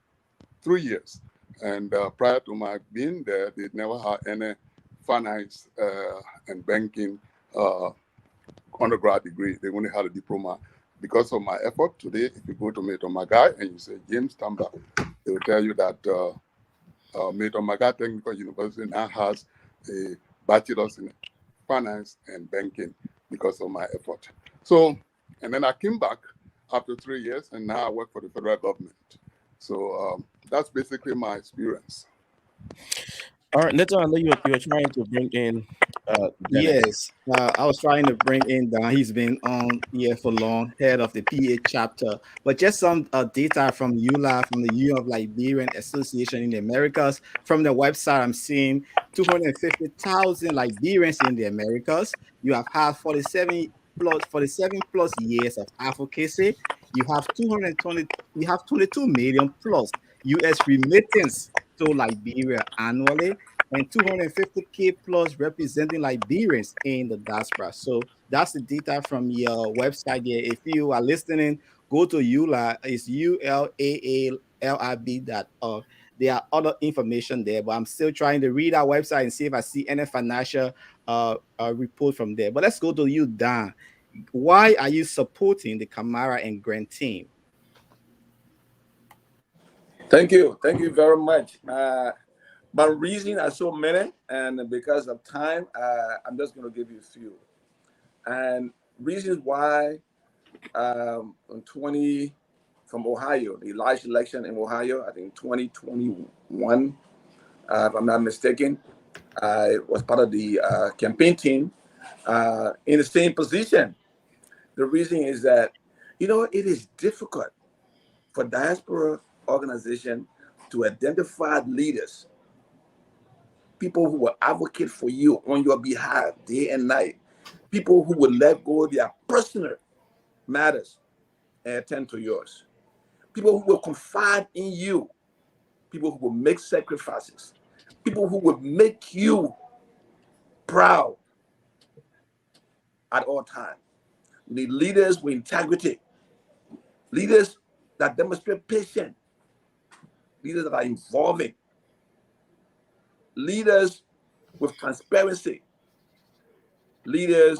[SPEAKER 7] 3 years. And prior to my being there, they never had any finance and banking undergrad degree. They only had a diploma. Because of my effort today, if you go to Metomaga and you say James Tamba, they will tell you that Metomaga Technical University now has a bachelor's in finance and banking because of my effort. So, and then I came back after 3 years, and now I work for the federal government. So that's basically my experience.
[SPEAKER 3] All right, Neto, I know you were trying to bring in Dennis.
[SPEAKER 4] Yes, I was trying to bring in Dan. He's been on here for long, head of the PA chapter. But just some data from ULA, from the Union of Liberian Association in the Americas. From the website, I'm seeing 250,000 Liberians in the Americas. You have had 47 plus years of advocacy. You have 22 million plus US remittance to Liberia annually, and 250K plus representing Liberians in the diaspora. So that's the data from your website here. If you are listening, go to ULA. It's ULAALIB.org. There are other information there, but I'm still trying to read our website and see if I see any financial report from there. But let's go to you, Dan. Why are you supporting the Kamara and Grant team?
[SPEAKER 10] Thank you very much. My reasons are so many, and because of time, I'm just going to give you a few. And reasons why from Ohio, the last election in Ohio, I think 2021, if I'm not mistaken, I was part of the campaign team in the same position. The reason is that, it is difficult for diaspora organization to identify leaders, people who will advocate for you on your behalf day and night, people who will let go of their personal matters and attend to yours, people who will confide in you, people who will make sacrifices, people who will make you proud at all times. We need leaders with integrity, leaders that demonstrate patience, leaders that are involving, leaders with transparency, leaders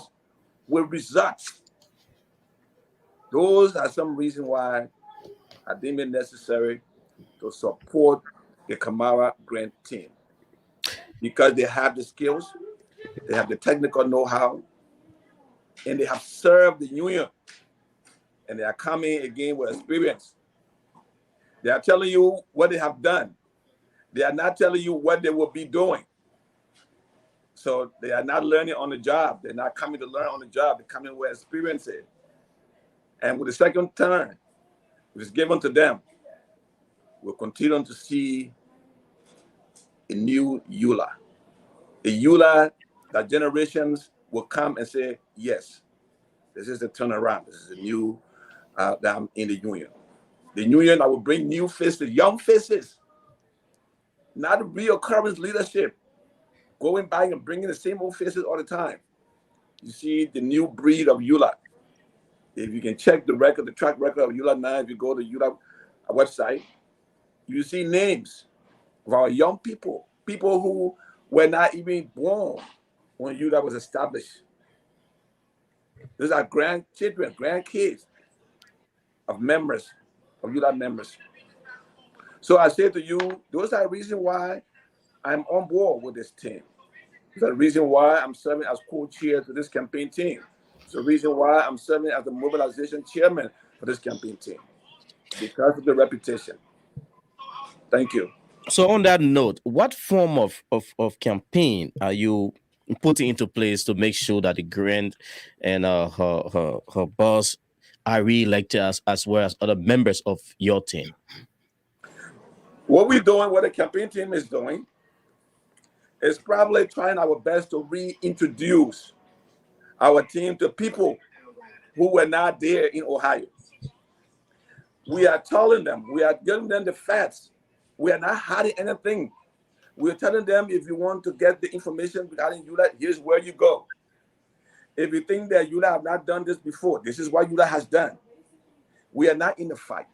[SPEAKER 10] with results. Those are some reasons why I deem it necessary to support the Kamara Grant team, because they have the skills, they have the technical know-how, and they have served the union, and they are coming again with experience. They are telling you what they have done. They are not telling you what they will be doing. So they are not learning on the job. They're not coming to learn on the job. They're coming with experience. And with the second term, which is given to them, we'll continue to see a new ULA. A ULA that generations will come and say, yes, this is the turnaround. This is a new that I'm in the union. The union that will bring new faces, young faces, not real current leadership, going back and bringing the same old faces all the time. You see the new breed of ULA. If you can check the track record of ULA now, if you go to ULA website, you see names of our young people who were not even born when ULA was established. These are grandchildren, grandkids of members, of ULAA members. So I say to you, those are the reasons why I'm on board with this team. It's the reason why I'm serving as co-chair to this campaign team. It's the reason why I'm serving as the mobilization chairman for this campaign team, because of the reputation. Thank you.
[SPEAKER 3] So on that note, what form of campaign are you putting into place to make sure that the Grant and her boss are re-elected as well as other members of your team?
[SPEAKER 10] What we're doing, what the campaign team is doing, is probably trying our best to reintroduce our team to people who were not there in Ohio. We are telling them, we are giving them the facts. We are not hiding anything. We're telling them, if you want to get the information regarding ULAA, here's where you go. If you think that ULAA have not done this before, this is what ULAA has done. We are not in the fight.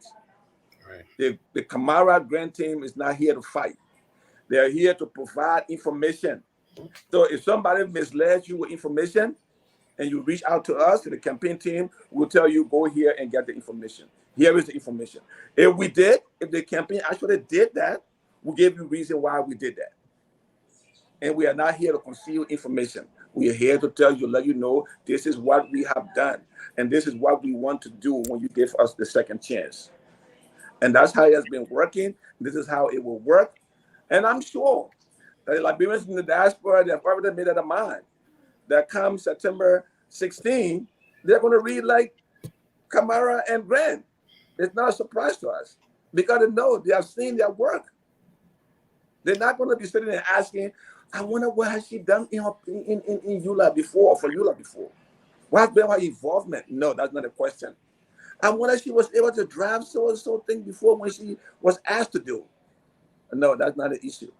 [SPEAKER 10] Right. The Kamara Grant team is not here to fight. They are here to provide information. So if somebody misled you with information and you reach out to us, to the campaign team, we'll tell you, go here and get the information. Here is the information. If the campaign actually did that, we'll give you reason why we did that. And we are not here to conceal information. We are here to tell you, let you know, this is what we have done. And this is what we want to do when you give us the second chance. And that's how it has been working. This is how it will work. And I'm sure that the Liberians in the diaspora, they have already made up their mind that come September 16, they're going to read like Kamara and Grant. It's not a surprise to us because they know, they have seen their work. They're not going to be sitting there asking, I wonder what has she done in ULAA before, for ULAA before? What has been her involvement? No, that's not a question. I wonder if she was able to drive so thing before when she was asked to do. No, that's not an issue.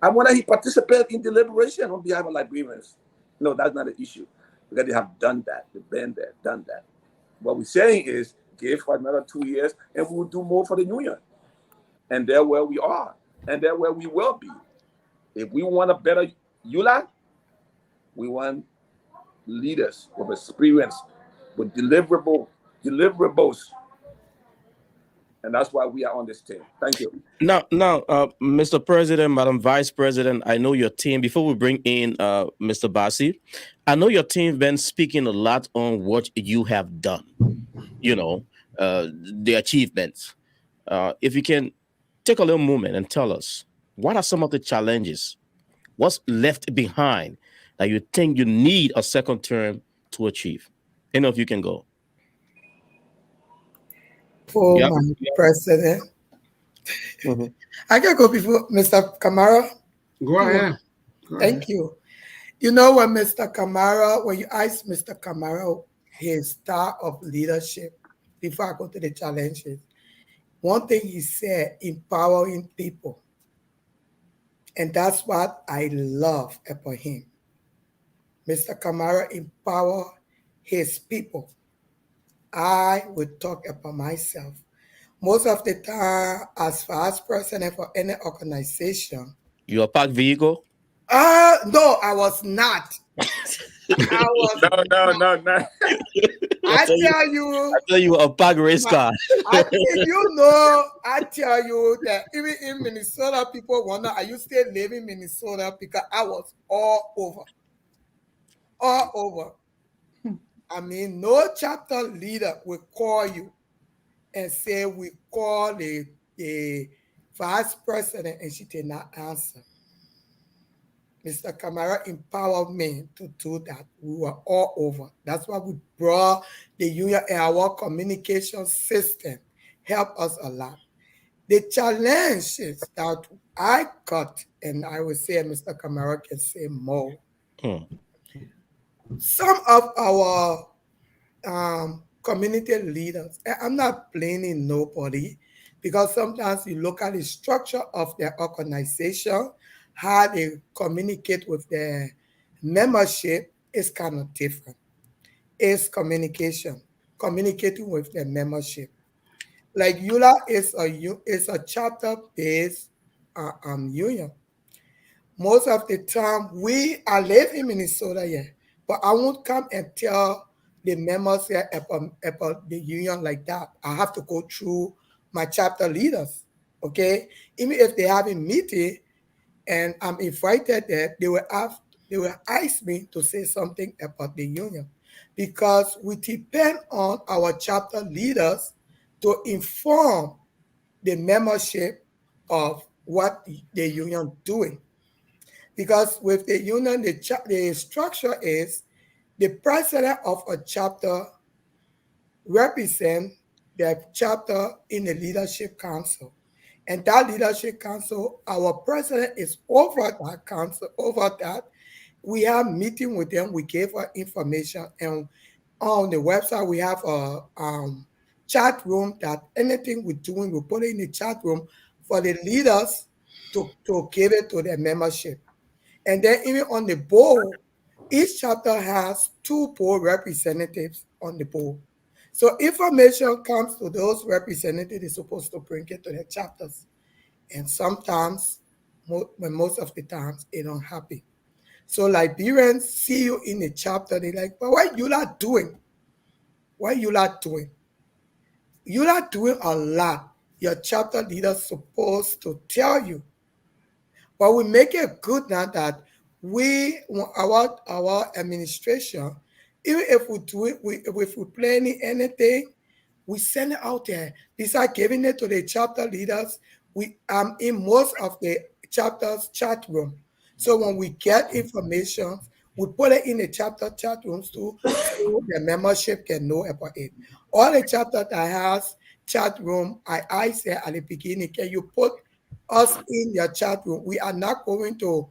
[SPEAKER 10] I wonder if he participated in deliberation on behalf of Liberians. No, that's not an issue because they have done that. They've been there, done that. What we're saying is give for another 2 years and we will do more for the union. And there where we are and there where we will be. If we want a better ULAA, we want leaders with experience, with deliverables. And that's why we are on this team. Thank you.
[SPEAKER 3] Now, Mr. President, Madam Vice President, I know your team, before we bring in Mr. Bassi, I know your team been speaking a lot on what you have done, the achievements. If you can take a little moment and tell us, what are some of the challenges? What's left behind that you think you need a second term to achieve? Any of you can go.
[SPEAKER 9] For my president. Mm-hmm. I can go before Mr. Kamara.
[SPEAKER 5] Go ahead.
[SPEAKER 9] Thank you. You know when Mr. Kamara, when you ask Mr. Kamara his style of leadership, before I go to the challenges, one thing he said, empowering people. And that's what I love about him. Mr. Kamara empower his people. I would talk about myself. Most of the time, as vice president for any organization.
[SPEAKER 3] You a parked vehicle?
[SPEAKER 9] No, I was not. I was
[SPEAKER 10] No.
[SPEAKER 9] I tell you
[SPEAKER 3] a parked race car.
[SPEAKER 9] I tell you that even in Minnesota, people wonder, are you still living in Minnesota? Because I was all over. All over. I mean, no chapter leader will call you and say, we call the vice president, and she did not answer. Mr. Kamara empowered me to do that. We were all over. That's why we brought the union and our communication system, helped us a lot. The challenges that I got, and I would say Mr. Kamara can say more. Some of our community leaders, I'm not blaming nobody, because sometimes you look at the structure of their organization, how they communicate with their membership is kind of different. It's communicating with their membership. Like ULAA is a chapter-based union. Most of the time, I live in Minnesota, but I won't come and tell the members here about the union like that. I have to go through my chapter leaders, okay? Even if they have a meeting and I'm invited there, they will ask me to say something about the union because we depend on our chapter leaders to inform the membership of what the union doing. Because with the union, the structure is the president of a chapter represent the chapter in the leadership council. And that leadership council, our president is over that council, over that. We have meeting with them, we gave her information, and on the website we have a chat room that anything we're doing, we put it in the chat room for the leaders to give it to their membership. And then even on the board, each chapter has 2 board representatives on the board. So information comes to those representatives, they're supposed to bring it to their chapters. And sometimes, most of the times, they don't happen. So Liberians see you in a chapter, they're like, but what you not doing? What you not doing? You're not doing a lot. Your chapter leader's supposed to tell you. But we make it good now that our administration, even if we do it, if we planning anything, we send it out there. Besides giving it to the chapter leaders, we in most of the chapters chat room. So when we get information, we put it in the chapter chat rooms too, so the membership can know about it. All the chapter that has chat room, I said at the beginning, can you put us in your chat room? We are not going to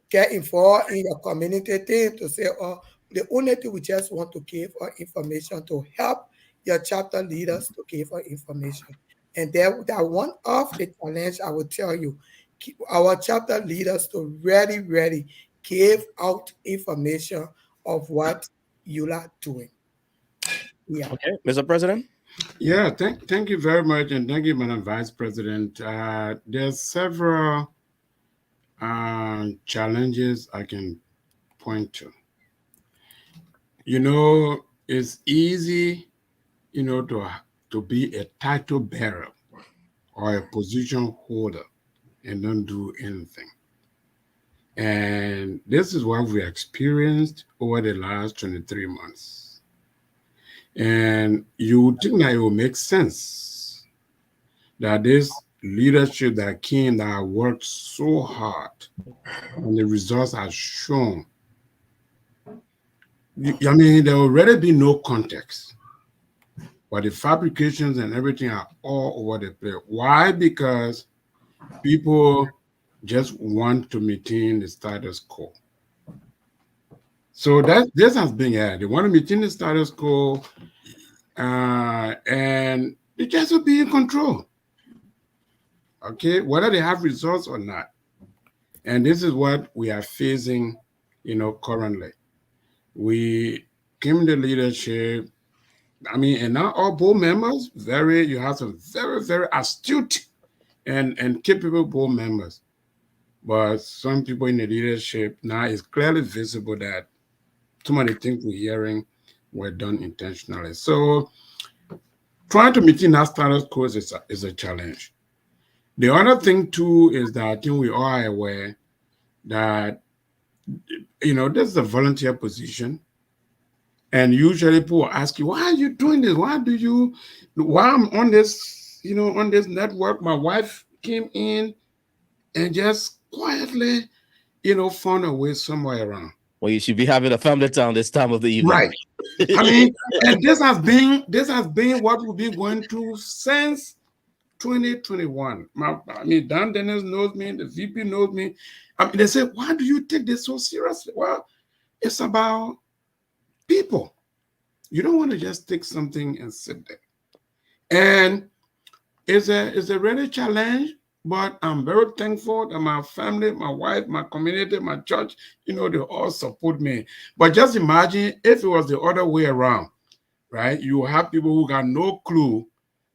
[SPEAKER 9] get involved in your community thing to say, oh, the only thing we just want to give our information to help your chapter leaders to give our information. And that one of the challenge I will tell you, our chapter leaders to really give out information of what you are doing. Yeah.
[SPEAKER 3] Okay, Mr. President.
[SPEAKER 5] Yeah, thank you very much, and thank you, Madam Vice President. There's several challenges I can point to. It's easy, to be a title bearer or a position holder and don't do anything. And this is what we experienced over the last 23 months. And you would think that it will make sense that this leadership that came, that worked so hard, and the results are shown. I mean, there will already be no context. But the fabrications and everything are all over the place. Why? Because people just want to maintain the status quo. So this has been, they want to maintain the status quo, and they just will be in control. Okay, whether they have results or not. And this is what we are facing, currently. We came in the leadership. I mean, and now all board members, you have some very astute and capable board members. But some people in the leadership now, it's clearly visible that some of the things we're hearing were done intentionally. So trying to maintain that status quo is a challenge. The other thing too is that I think we all are aware that, this is a volunteer position. And usually people ask you, why are you doing this? Why I'm on this, on this network? My wife came in and just quietly, found a way somewhere around.
[SPEAKER 3] Well, you should be having a family time this time of the evening.
[SPEAKER 5] Right. I mean, and this has been what we've been going through since 2021. Dan Dennis knows me, the VP knows me. I mean, they say, why do you take this so seriously? Well, it's about people. You don't want to just take something and sit there. And it's a really challenge, but I'm very thankful that my family, my wife, my community, my church, they all support me. But just imagine if it was the other way around, right? You have people who got no clue,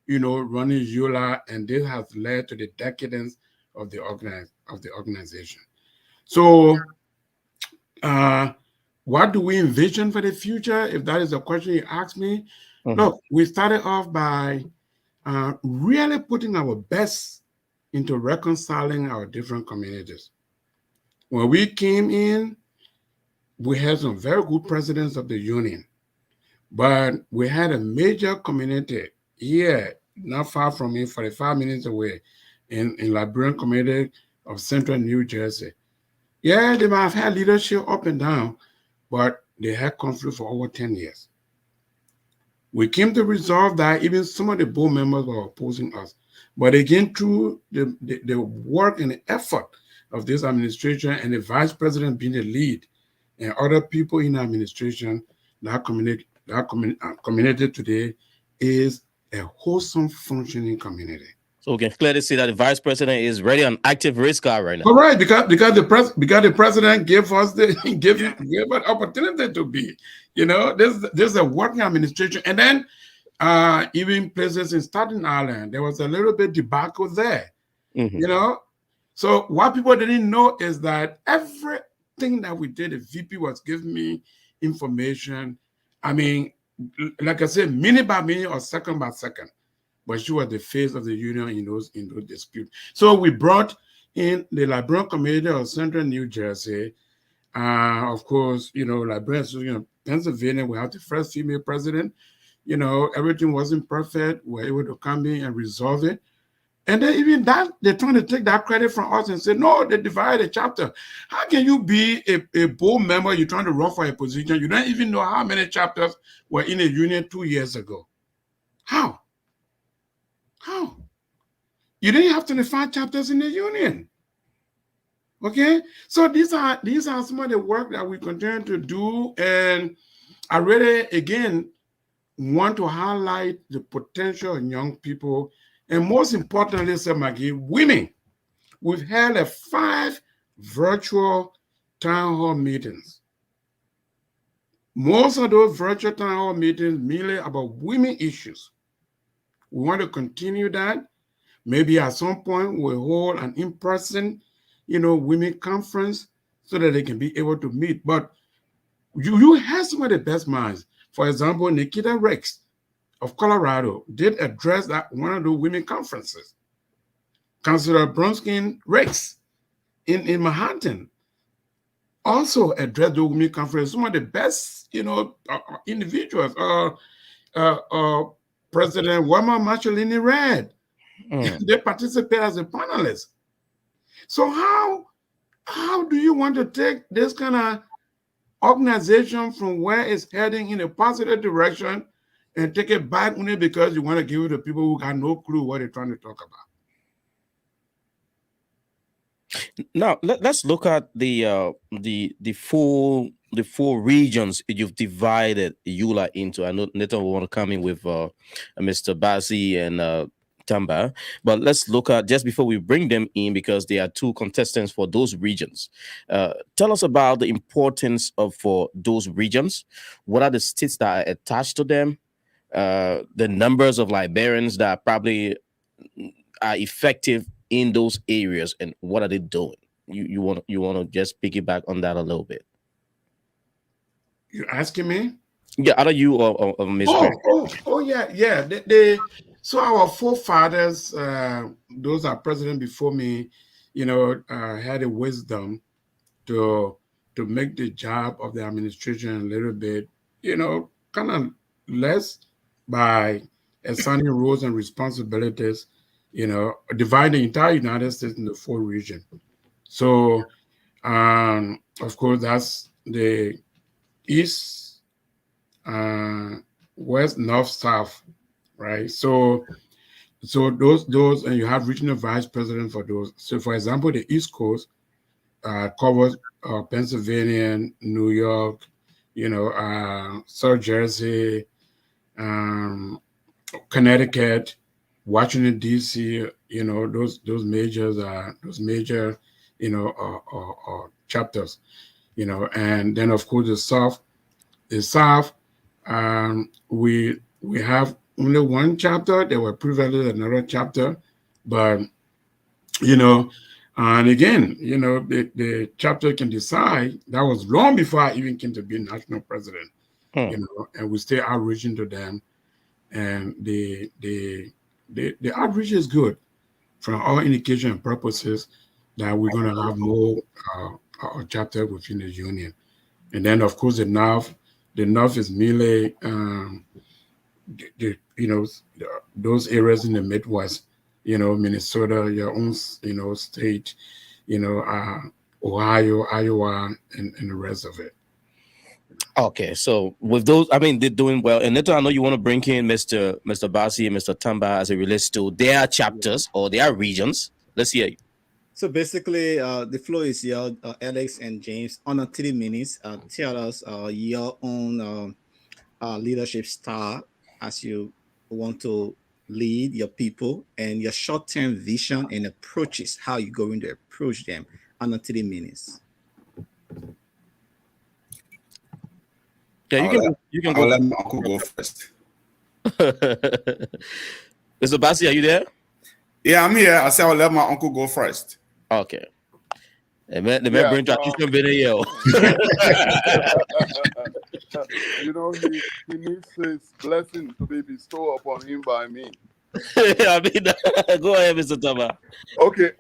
[SPEAKER 5] running ULAA, and this has led to the decadence of the organization. So what do we envision for the future? If that is a question you ask me, look, we started off by really putting our best into reconciling our different communities. When we came in, we had some very good presidents of the union, but we had a major community here, not far from me, 45 minutes away, in Liberian community of central New Jersey. Yeah, they might have had leadership up and down, but they had conflict for over 10 years. We came to resolve that. Even some of the board members were opposing us. But again, through the work and the effort of this administration and the vice president being the lead and other people in the administration, that community today is a wholesome, functioning community.
[SPEAKER 3] So we can clearly see that the vice president is really an active risk guy right now.
[SPEAKER 5] All right, because the president gave us gave us opportunity to be. This is a working administration, and then even places in Staten Island, there was a little bit debacle there. So what people didn't know is that everything that we did, the VP was giving me information. I mean, like I said, minute by minute or second by second. But she was the face of the union in those disputes. So we brought in the Liberian community of Central New Jersey. Of course, Liberian, Pennsylvania, we have the first female president. Everything wasn't perfect. We were able to come in and resolve it. And then even that, they're trying to take that credit from us and say, no, they divided the chapter. How can you be a board member, you're trying to run for a position, you don't even know how many chapters were in a union 2 years ago? How? You didn't have 25 chapters in the union. Okay? So these are some of the work that we continue to do. And I really, again, want to highlight the potential in young people. And most importantly, Sir Maggie, women. We've held 5 virtual town hall meetings. Most of those virtual town hall meetings merely about women issues. We want to continue that. Maybe at some point we'll hold an in-person, women conference so that they can be able to meet. But you have some of the best minds. For example, Nikita Rex of Colorado did address that one of the women conferences. Councilor Bronskin Rex in Manhattan also addressed the women conference. Some of the best, individuals. President Wilma Marcellini Red. They participate as a panelist. So how do you want to take this kind of organization from where it's heading in a positive direction and take it back only because you want to give it to people who got no clue what they're trying to talk about?
[SPEAKER 3] Now let's look at the four regions you've divided ULAA into. I know Nathan will want to come in with Mr. Bassi and Tamba, but let's look at, just before we bring them in, because there are 2 contestants for those regions. Tell us about the importance for those regions. What are the states that are attached to them? The numbers of Liberians that probably are effective in those areas, and what are they doing? You want to just piggyback on that a little bit?
[SPEAKER 5] You're asking me?
[SPEAKER 3] Yeah, either you or Ms.
[SPEAKER 5] Yeah. So our forefathers, those are president before me, had a wisdom to make the job of the administration a little bit, kind of less by assigning roles and responsibilities, divide the entire United States into 4 regions. So, of course, that's the East, West, North, South, right? So those, and you have regional vice president for those. So, for example, the East Coast covers Pennsylvania, New York, South Jersey, Connecticut, Washington D.C. Those major chapters, and then of course the South, we have only 1 chapter. There were previously another chapter, but And again, the chapter can decide. That was long before I even came to be national president, and we stay outreaching to them. And the outreach is good from all indication and purposes that we're going to have more chapter within the union. And then, of course, the North is merely, those areas in the Midwest, Minnesota, your own, state, Ohio, Iowa, and the rest of it.
[SPEAKER 3] Okay, so with those, I mean, they're doing well. And later, I know you want to bring in Mr. Basi and Mr. Tamba as it relates to their chapters or their regions. Let's hear you.
[SPEAKER 4] So basically, the flow is your Alex and James on a 3 minutes. Tell us your own leadership style as you want to lead your people and your short-term vision and approaches, how you're going to approach them on a 3 minutes.
[SPEAKER 3] Yeah, you can go.
[SPEAKER 13] I'll let my uncle go first.
[SPEAKER 3] Mr. Basi, are you there?
[SPEAKER 13] Yeah, I'm here. I said I'll let my uncle go first.
[SPEAKER 3] Okay. The man bring tradition video.
[SPEAKER 7] He needs his blessing to be bestowed upon him by me.
[SPEAKER 3] I mean, go ahead, Mr. Tamba.
[SPEAKER 7] Okay.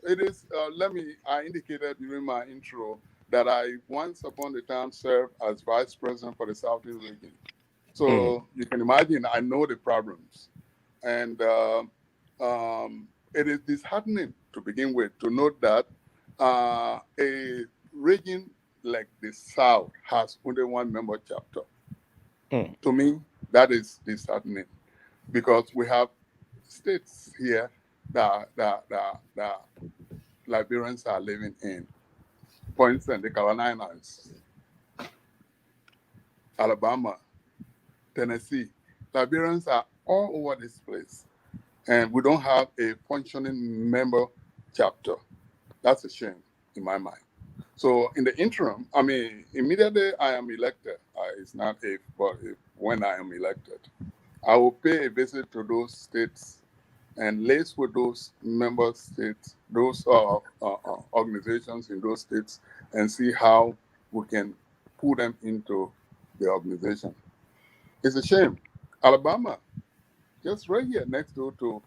[SPEAKER 7] It is. I indicated during my intro that I once upon a time served as vice president for the Southeast region. So you can imagine I know the problems, and it is disheartening to begin with to note that a region like the South has only one member chapter. To me, that is disheartening because we have states here that Liberians are living in. For instance, the Carolinas, Alabama, Tennessee. Liberians are all over this place, and we don't have a functioning member chapter. That's a shame in my mind. So in the interim, I mean, immediately I am elected. It's not if, but if, when I am elected, I will pay a visit to those states and liaise with those member states, those organizations in those states, and see how we can put them into the organization. It's a shame. Alabama, just right here next door to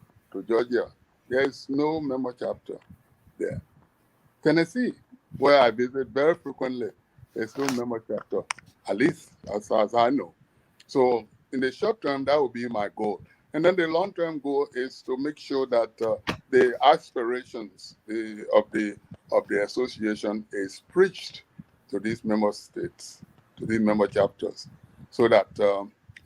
[SPEAKER 7] Georgia, there is no member chapter there. Tennessee, where I visit very frequently, there's no member chapter, at least as far as I know. So in the short term, that will be my goal. And then the long-term goal is to make sure that the aspirations of the association is preached to these member states, to these member chapters, so that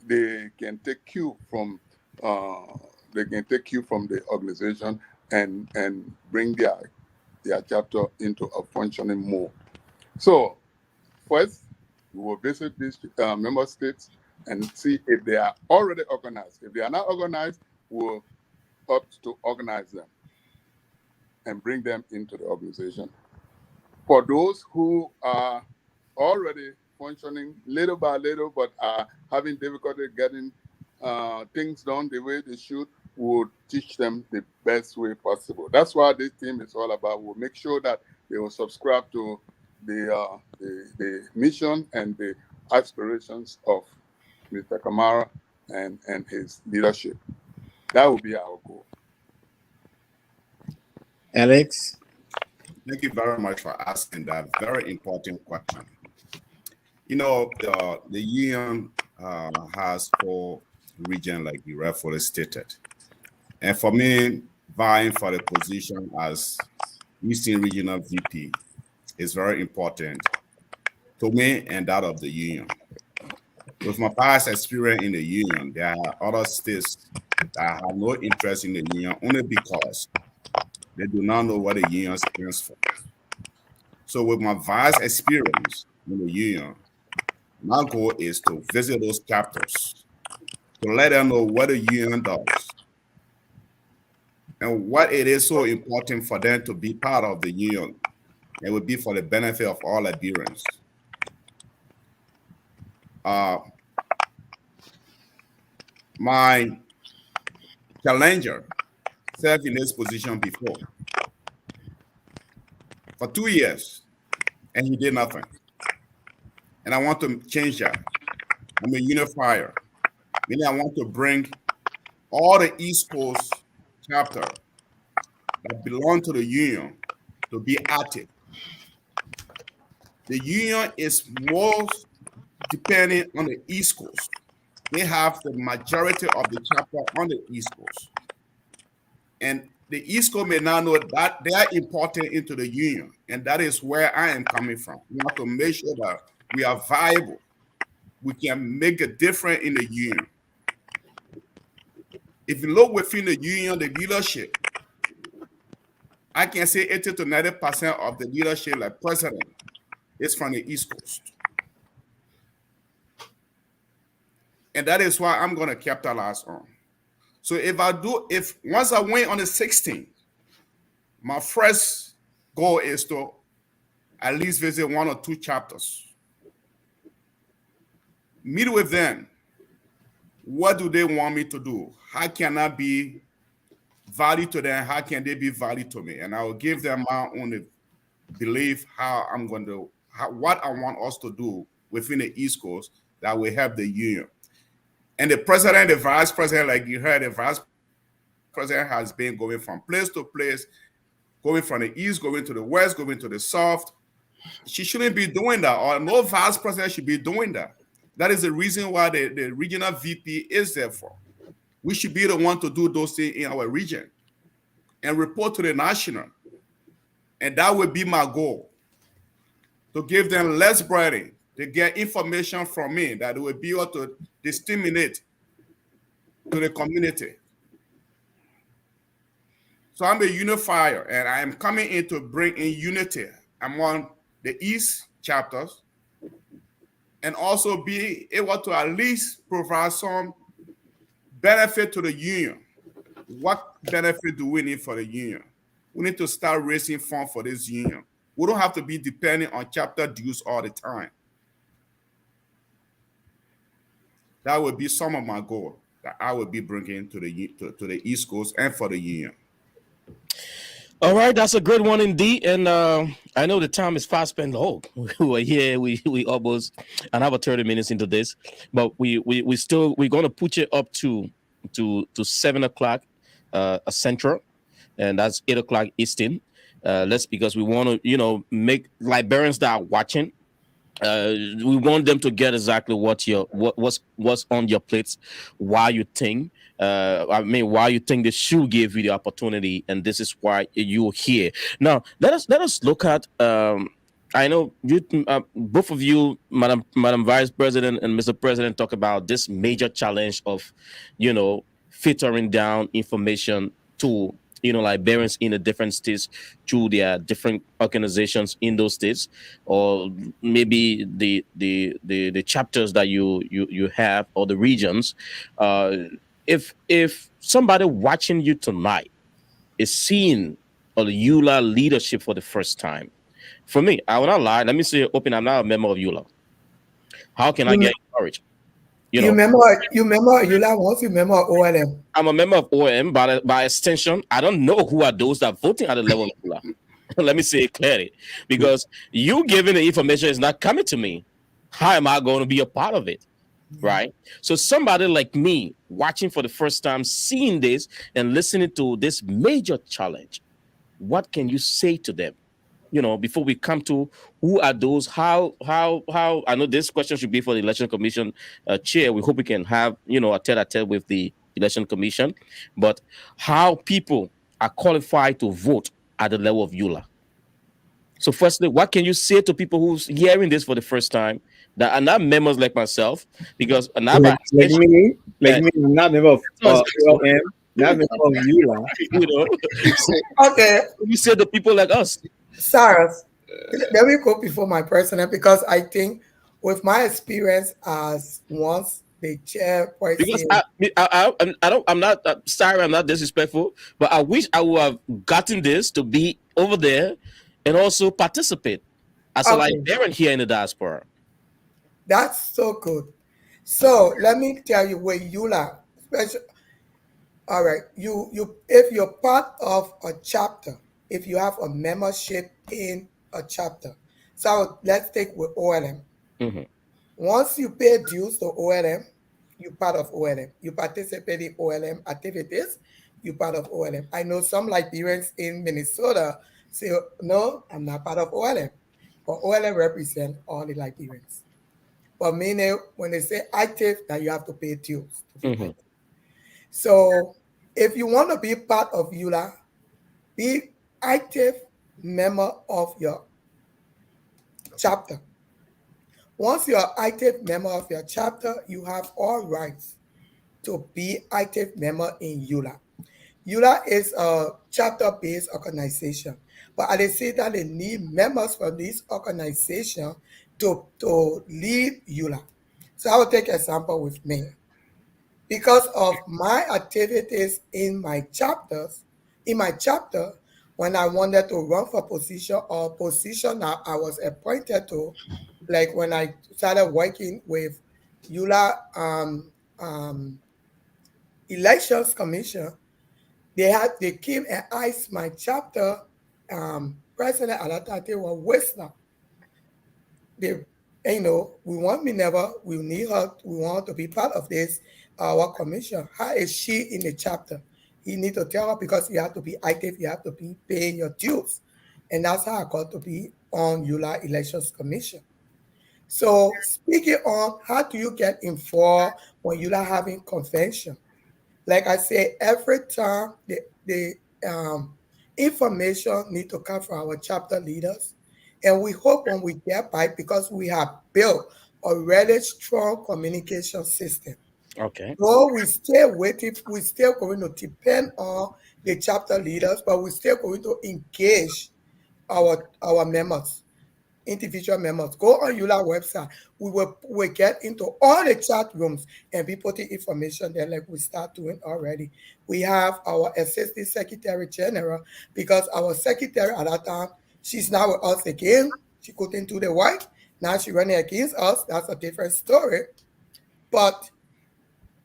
[SPEAKER 7] they can take cue from the organization and bring their chapter into a functioning mode. So first, we will visit these member states and see if they are already organized. If they are not organized, we'll opt to organize them and bring them into the organization. For those who are already functioning little by little, but are having difficulty getting things done the way they should, we'll teach them the best way possible. That's what this team is all about. We'll make sure that they will subscribe to the mission and the aspirations of Mr. Kamara and his leadership. That will be our goal.
[SPEAKER 4] Alex?
[SPEAKER 13] Thank you very much for asking that very important question. You know, the union has 4 regions, like you rightfully stated. And for me, vying for the position as Eastern Regional VP is very important to me and that of the union. With my past experience in the union, there are other states that have no interest in the union only because they do not know what the union stands for. So with my vast experience in the union, my goal is to visit those chapters, to let them know what the union does and what it is so important for them to be part of the union. It would be for the benefit of all Liberians. My challenger served in this position before. for 2 years, and he did nothing. And I want to change that. I'm a unifier. Meaning I want to bring all the East Coast chapter that belong to the union to be active. The union is most dependent on the East Coast. They have the majority of the chapter on the East Coast. And the East Coast may not know that they are important into the union. And that is where I am coming from. We have to make sure that we are viable. We can make a difference in the union. If you look within the union, the leadership, I can say 80 to 90% of the leadership, like president, is from the East Coast. And that is why I'm going to capitalize on. So if once I win on the 16th, my first goal is to at least visit 1 or 2 chapters. Meet with them. What do they want me to do? How can I be value to them? How can they be value to me? And I will give them my own belief what I want us to do within the East Coast that will help the union. And the president, the vice president, like you heard, the vice president has been going from place to place, going from the East, going to the West, going to the South. She shouldn't be doing that, or no vice president should be doing that. That is the reason why the regional VP is there for. We should be the one to do those things in our region and report to the national. And that would be my goal, to give them less burden, to get information from me that will be able to disseminate to the community. So I'm a unifier, and I am coming in to bring in unity among the East chapters, and also be able to at least provide some benefit to the union. What benefit do we need for the union? We need to start raising funds for this union. We don't have to be dependent on chapter dues all the time. That would be some of my goals that I would be bringing to the East Coast and for the union.
[SPEAKER 3] All right, that's a good one indeed. And I know the time is fast spent. Oh, we are here. We almost another 30 minutes into this, but we're going to put it up to 7 o'clock Central, and that's 8 o'clock Eastern. Because we want to make Liberians that are watching. We want them to get exactly what's on your plates, why you think they should give you the opportunity, and this is why you're here. Now, let us look at. I know you, both of you, Madam Vice President and Mr. President, talk about this major challenge of, filtering down information to Liberians in the different states through their different organizations in those states, or maybe the chapters that you have, or the regions. If somebody watching you tonight is seeing a ULAA leadership for the first time, for me, I will not lie. Let me say open. I'm not a member of ULAA. How can I get encouraged? You
[SPEAKER 9] remember ULAA once, you remember OLM.
[SPEAKER 3] I'm a member of OLM, by extension, I don't know who are those that are voting at the level of ULAA. Let me say it clearly, because you giving the information is not coming to me. How am I going to be a part of it? Right? So somebody like me watching for the first time, seeing this and listening to this major challenge, what can you say to them? Before we come to who are those, how I know this question should be for the Election Commission chair. We hope we can have, a tete-a-tete with the Election Commission, but how people are qualified to vote at the level of ULAA. So firstly, what can you say to people who's hearing this for the first time that are not members like myself? Because
[SPEAKER 4] like me, I'm not member of OLM, not member of ULAA.
[SPEAKER 9] Okay.
[SPEAKER 3] You say the people like us.
[SPEAKER 9] Sarah, let me go before my president, because I think with my experience as once the chairperson.
[SPEAKER 3] Because I'm not sorry, I'm not disrespectful, but I wish I would have gotten this to be over there and also participate as a Liberian here in the diaspora.
[SPEAKER 9] That's so good. So let me tell you, with ULAA, especially, all right, you if you're part of a chapter, if you have a membership in a chapter. So let's take with OLM. Once you pay dues to OLM, you're part of OLM. You participate in OLM activities, you're part of OLM. I know some Liberians in Minnesota say, no, I'm not part of OLM. But OLM represents all the Liberians. But meaning when they say active, that you have to pay dues to be active. So if you want to be part of ULAA, be active member of your chapter. Once you're active member of your chapter, you have all rights to be active member in ULAA. ULAA is a chapter-based organization, but they say that they need members from this organization to lead ULAA. So I will take an example with me. Because of my activities in my chapter, when I wanted to run for position or position that I was appointed to, like when I started working with ULAA Elections Commission, they came and asked my chapter president at that time, was Whistler. They, we want Minerva, we need her, we want her to be part of this, our commission. How is she in the chapter? You need to tell her because you have to be active, you have to be paying your dues. And that's how I got to be on ULAA Elections Commission. So speaking on how do you get involved when ULAA having convention? Like I say, every time the information need to come from our chapter leaders. And we hope when we get back, because we have built a really strong communication system.
[SPEAKER 3] Okay.
[SPEAKER 9] So we still waiting, we still going to depend on the chapter leaders, but we're still going to engage our members, individual members. Go on ULAA website. We get into all the chat rooms and be putting information there like we start doing already. We have our assistant secretary general because our secretary at that time, she's now with us again. She couldn't do the work. Now she's running against us. That's a different story. But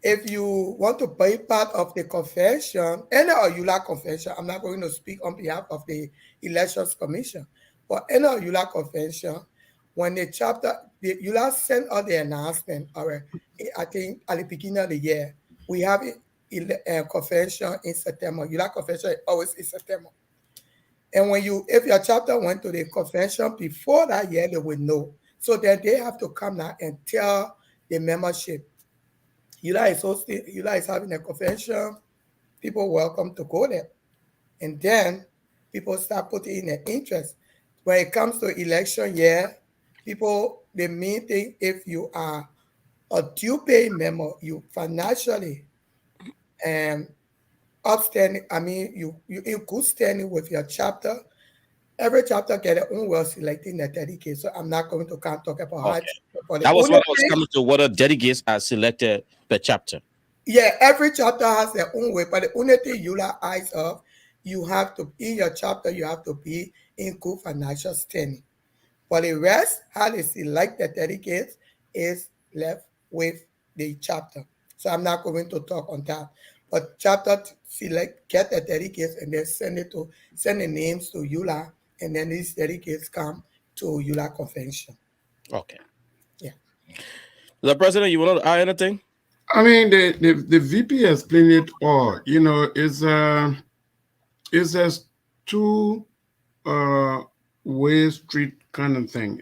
[SPEAKER 9] if you want to be part of the convention, any ULAA convention, I'm not going to speak on behalf of the Elections Commission, but any ULAA convention, when the ULAA sent out the announcement, I think at the beginning of the year, we have a convention in September. ULAA convention is always in September. And if your chapter went to the convention before that year, they will know. So then they have to come now and tell the membership, ULAA is having a convention. People welcome to go there. And then people start putting in their interest. When it comes to election year, the main thing, if you are a due pay member, you financially upstanding, you in good standing with your chapter. Every chapter get their own well selecting the dedicated. So I'm not going to come talk about how.
[SPEAKER 3] That was what I was coming to. What the delegates are selected per chapter.
[SPEAKER 9] Yeah, every chapter has their own way, but the only thing ULAA eyes of, you have to, in your chapter, you have to be in good financial standing. For the rest, how they select the delegates is left with the chapter. So I'm not going to talk on that. But chapter get the delegates and then send the names to ULAA, and then these delegates come to ULAA convention.
[SPEAKER 3] Okay.
[SPEAKER 9] Yeah.
[SPEAKER 3] The president, you want to add anything?
[SPEAKER 5] I mean, the VP explained it all. It's a two-way street kind of thing.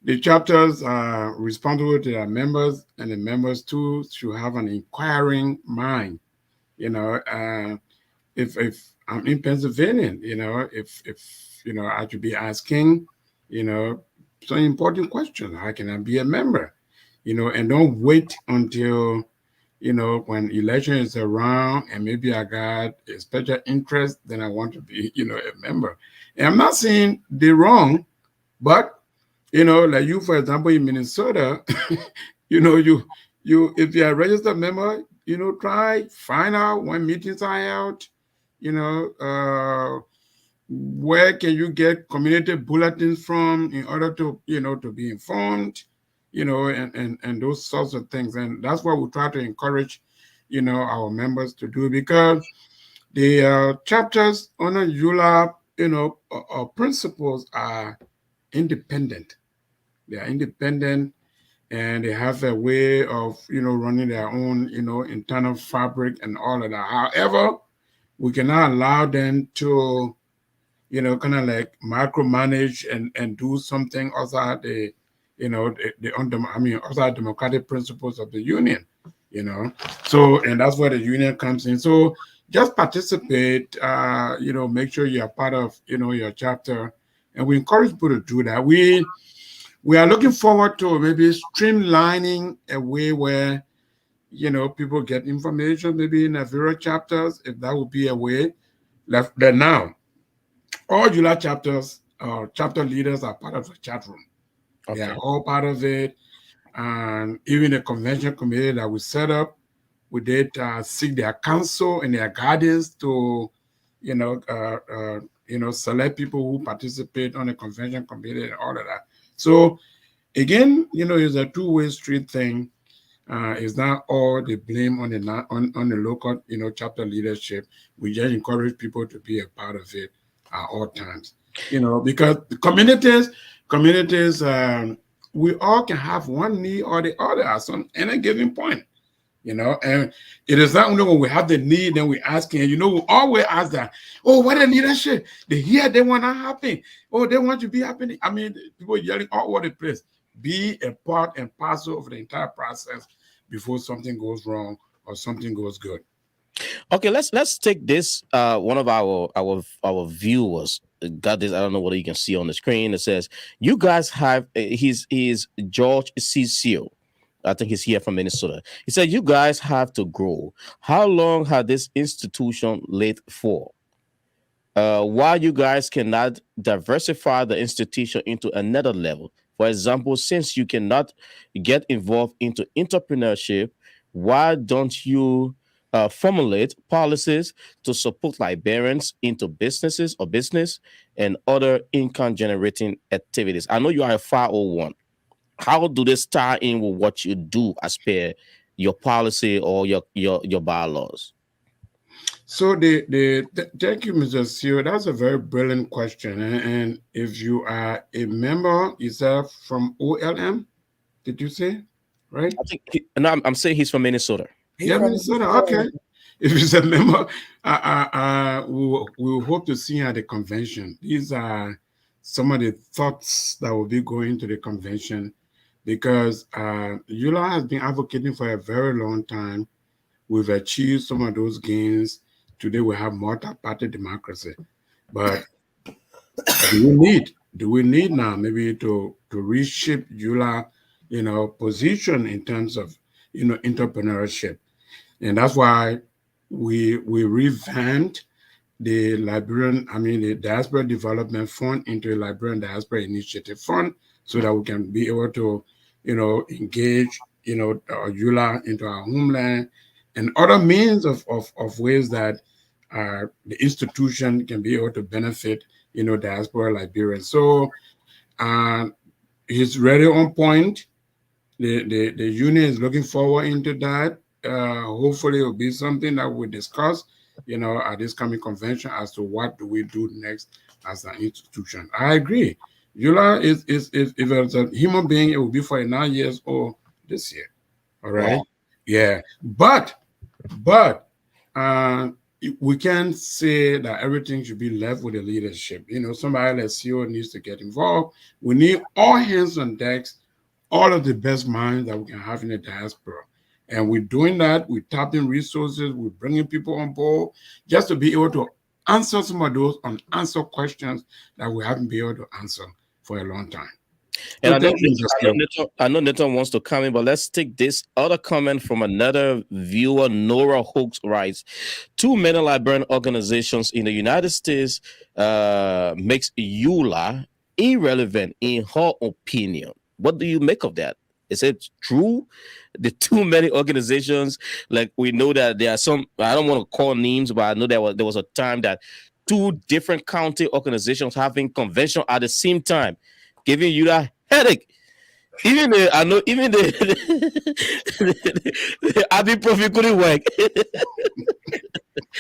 [SPEAKER 5] The chapters are responsible to their members, and the members too should have an inquiring mind. If I'm in Pennsylvania, if I should be asking, some important questions. How can I be a member? And don't wait until, when election is around and maybe I got a special interest, then I want to be, a member. And I'm not saying they're wrong, but, like you, for example, in Minnesota, you if you're a registered member, find out when meetings are held, where can you get community bulletins from in order to, to be informed, and those sorts of things. And that's what we try to encourage, our members to do, because The chapters under ULAA, principles are independent. They are independent, and they have a way of, running their own, internal fabric and all of that. However, we cannot allow them to, kind of like micromanage and do something outside outside democratic principles of the union, So, and that's where the union comes in. So just participate, make sure you're part of, your chapter. And we encourage people to do that. We are looking forward to maybe streamlining a way where, people get information maybe in the various chapters, if that would be a way. Left there now, all ULAA chapters, chapter leaders are part of the chat room. Okay. They are all part of it. And even the convention committee that we set up, we did seek their counsel and their guidance to, select people who participate on the convention committee and all of that. So again, it's a two-way street thing. It's not all the blame on the local, chapter leadership. We just encourage people to be a part of it at all times. Because the communities, we all can have one need or the other at any given point. And it is not only when we have the need, then we ask, and we always ask that, oh, what a leadership. They hear they want to happen. Oh, they want to be happening. I mean, people yelling all over the place. Be a part and parcel of the entire process before something goes wrong or something goes good.
[SPEAKER 3] Okay, let's take this. One of our viewers got this. I don't know whether you can see on the screen. It says, you guys have he's George Cecil. I think he's here from Minnesota. He said, you guys have to grow. How long has this institution laid for? Why you guys cannot diversify the institution into another level? For example, since you cannot get involved into entrepreneurship, why don't you formulate policies to support Liberians into businesses or business and other income generating activities? I know you are a 501. How do this tie in with what you do as per your policy or your bylaws?
[SPEAKER 5] So thank you, Mr. CEO. That's a very brilliant question. And if you are a member yourself from OLM, did you say? Right?
[SPEAKER 3] I think I'm saying he's from Minnesota.
[SPEAKER 5] Yeah, Minnesota. Okay. If he's a member, we will hope to see you at the convention. These are some of the thoughts that will be going to the convention, because ULAA has been advocating for a very long time. We've achieved some of those gains. Today we have multi-party democracy, but do we need now maybe to reshape ULAA, position in terms of entrepreneurship, and that's why we revamped the the Diaspora Development Fund into a Liberian Diaspora Initiative Fund, so that we can be able to, engage, ULAA into our homeland and other means of ways that the institution can be able to benefit, diaspora Liberians. So he's really on point. The union is looking forward into that. Hopefully it will be something that we discuss, at this coming convention as to what do we do next as an institution. I agree. ULAA is if it's a human being, it will be 49 years old this year. All right. Wow. Yeah. But we can't say that everything should be left with the leadership. Somebody like CEO needs to get involved. We need all hands on decks, all of the best minds that we can have in the diaspora. And we're doing that. We're tapping resources. We're bringing people on board just to be able to answer some of those unanswered questions that we haven't been able to answer for a long time.
[SPEAKER 3] And I know Nathan wants to comment, but let's take this other comment from another viewer. Nora Hooks writes, too many Liberian organizations in the United States makes ULAA irrelevant in her opinion. What do you make of that? Is it true? The too many organizations, like we know that there are some, I don't want to call names, but I know there was a time that two different county organizations having convention at the same time, giving you that headache. Even the ibuprofen couldn't work.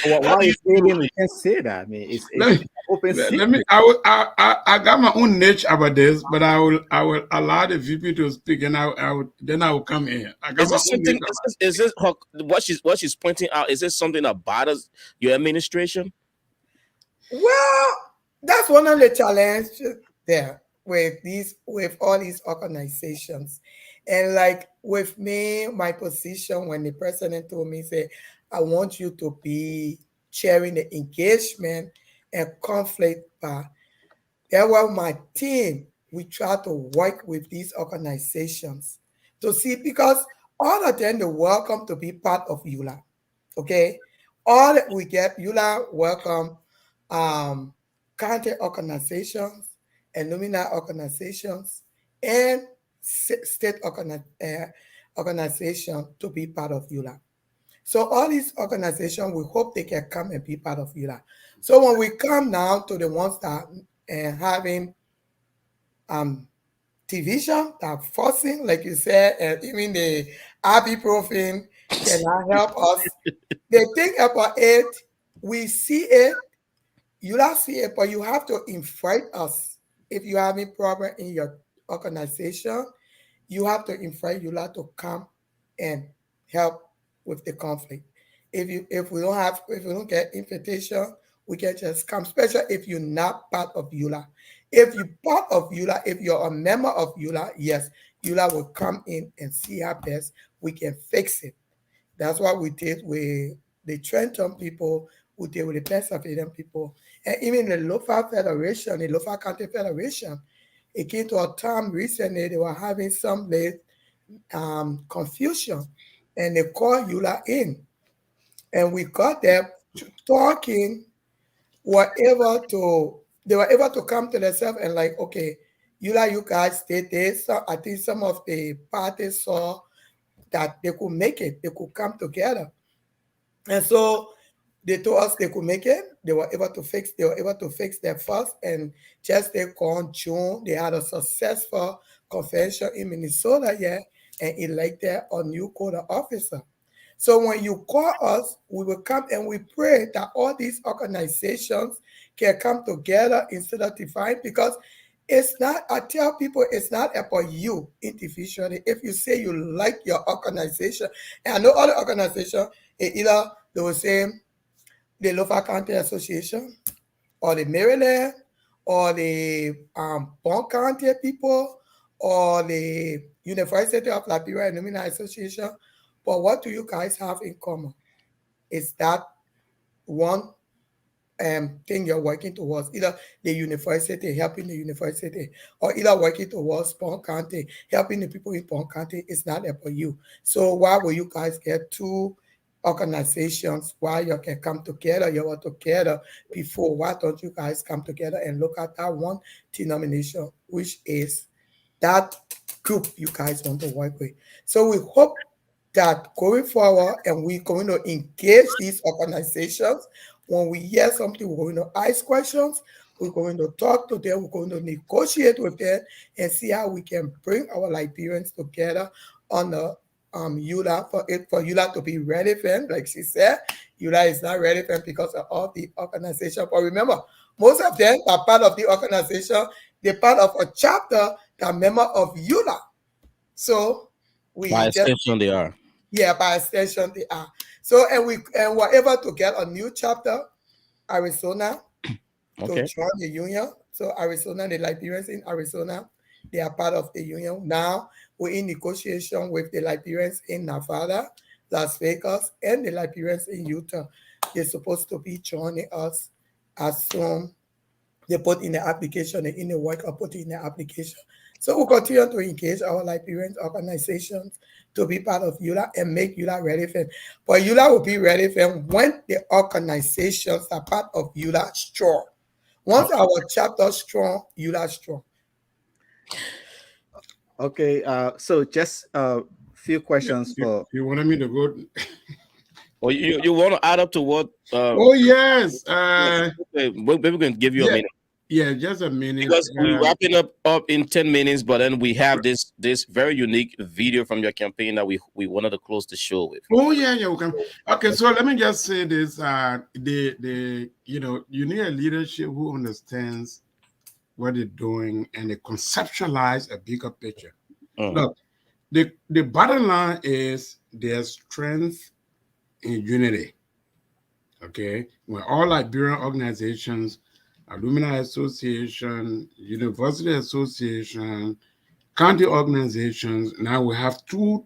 [SPEAKER 4] Why is saying we can't say that? I mean, it's open secret.
[SPEAKER 5] Let me. I got my own niche about this, but I will allow the VP to speak, and then I will come in. I got
[SPEAKER 3] Is
[SPEAKER 5] my
[SPEAKER 3] this
[SPEAKER 5] own niche.
[SPEAKER 3] something? Is this what she's pointing out? Is this something that bothers your administration?
[SPEAKER 9] Well, that's one of the challenges there with all these organizations. And like with me, my position when the president told me, say, I want you to be chairing the engagement and conflict part. There were my team. We try to work with these organizations to see, because all of them, they're welcome to be part of ULA. Okay. All that we get, ULA welcome county organizations, alumni organizations, and state organization to be part of ULA. So all these organizations, we hope they can come and be part of ULA. So when we come now to the ones that having division, that forcing, like you said, and even the ibuprofen cannot help us. They think about it, we see it, you don't see it, but you have to invite us. If you have a problem in your organization, you have to invite ULA to come and help with the conflict. If we don't get invitation, we can just come, especially if you're not part of ULA. If you're part of ULA, if you're a member of ULA, yes, ULA will come in and see how best we can fix it. That's what we did with the Trenton people, we did with the Pennsylvania people, and even the local federation, the local county federation. It came to a time recently they were having some late confusion, and they called ULA in, and we got them talking, they were able to come to themselves and like, okay, ULA, you guys did this. So I think some of the parties saw that they could make it, they could come together. And so they told us they could make it. They were able to fix their first, and just they on June, they had a successful convention in Minnesota, yeah, and elected a new quota officer. So when you call us, we will come and we pray that all these organizations can come together instead of divide, because it's not, I tell people, it's not about you individually. If you say you like your organization, and I know other organizations, either they will say the local county association, or the Maryland, or the Bond County people, or the University of Liberia Alumni Association. But what do you guys have in common? Is that one thing you're working towards, either the university, helping the university, or either working towards Bond County, helping the people in Bond County. It's not about you. So why will you guys get two organizations? Why you can come together? You were together before. Why don't you guys come together and look at that one denomination, which is that group you guys want to work with? So we hope that going forward, and we're going to engage these organizations. When we hear something, we're going to ask questions, we're going to talk to them, we're going to negotiate with them, and see how we can bring our Liberians together on the ULA, for ULA to be relevant. Like she said, ULA is not relevant because of all the organization. But remember, most of them are part of the organization. They're part of a chapter that are member of ULA. So
[SPEAKER 3] by extension they are.
[SPEAKER 9] Yeah, by extension they are. So and we're able to get a new chapter, Arizona, to join the union. So Arizona, the Liberians in Arizona, they are part of the union. Now we're in negotiation with the Liberians in Nevada, Las Vegas, and the Liberians in Utah. They're supposed to be joining us as soon they put in the application, in the work or put in the application. So we'll continue to engage our Liberian organizations to be part of ULA and make ULA relevant. But ULA will be relevant when the organizations are part of ULA strong. Once our chapter strong, ULA strong.
[SPEAKER 4] Okay, so just a few questions for.
[SPEAKER 5] You wanted me to go?
[SPEAKER 3] Or you want to add up to what?
[SPEAKER 5] Oh yes.
[SPEAKER 3] Maybe we can give you a minute.
[SPEAKER 5] Yeah, just a minute.
[SPEAKER 3] Because we're wrapping up in 10 minutes, but then we have this very unique video from your campaign that we wanted to close the show with.
[SPEAKER 5] Oh yeah, we can. Okay, so let me just say this: the you need a leadership who understands what they're doing and they conceptualize a bigger picture. Look, the bottom line is there's strength in unity. Okay, when all Liberian organizations, Alumni Association, University Association, county organizations, now we have 2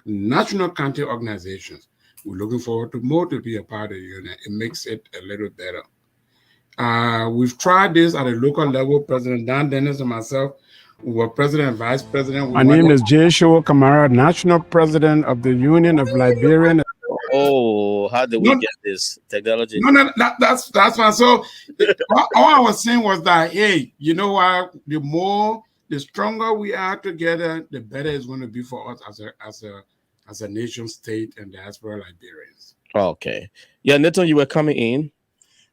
[SPEAKER 5] national county organizations. We're looking forward to more to be a part of the union. It makes it a little better. We've tried this at a local level. President Dan Dennis and myself, we were president and vice president. My name is Joshua Kamara, national president of the Union of Liberian.
[SPEAKER 3] Oh, how did we get this technology?
[SPEAKER 5] No, that's fine. So all I was saying was that, hey, you know what? The stronger we are together, the better it's going to be for us as a nation state and diaspora Liberians.
[SPEAKER 3] Okay. Yeah, Nathan, you were coming in.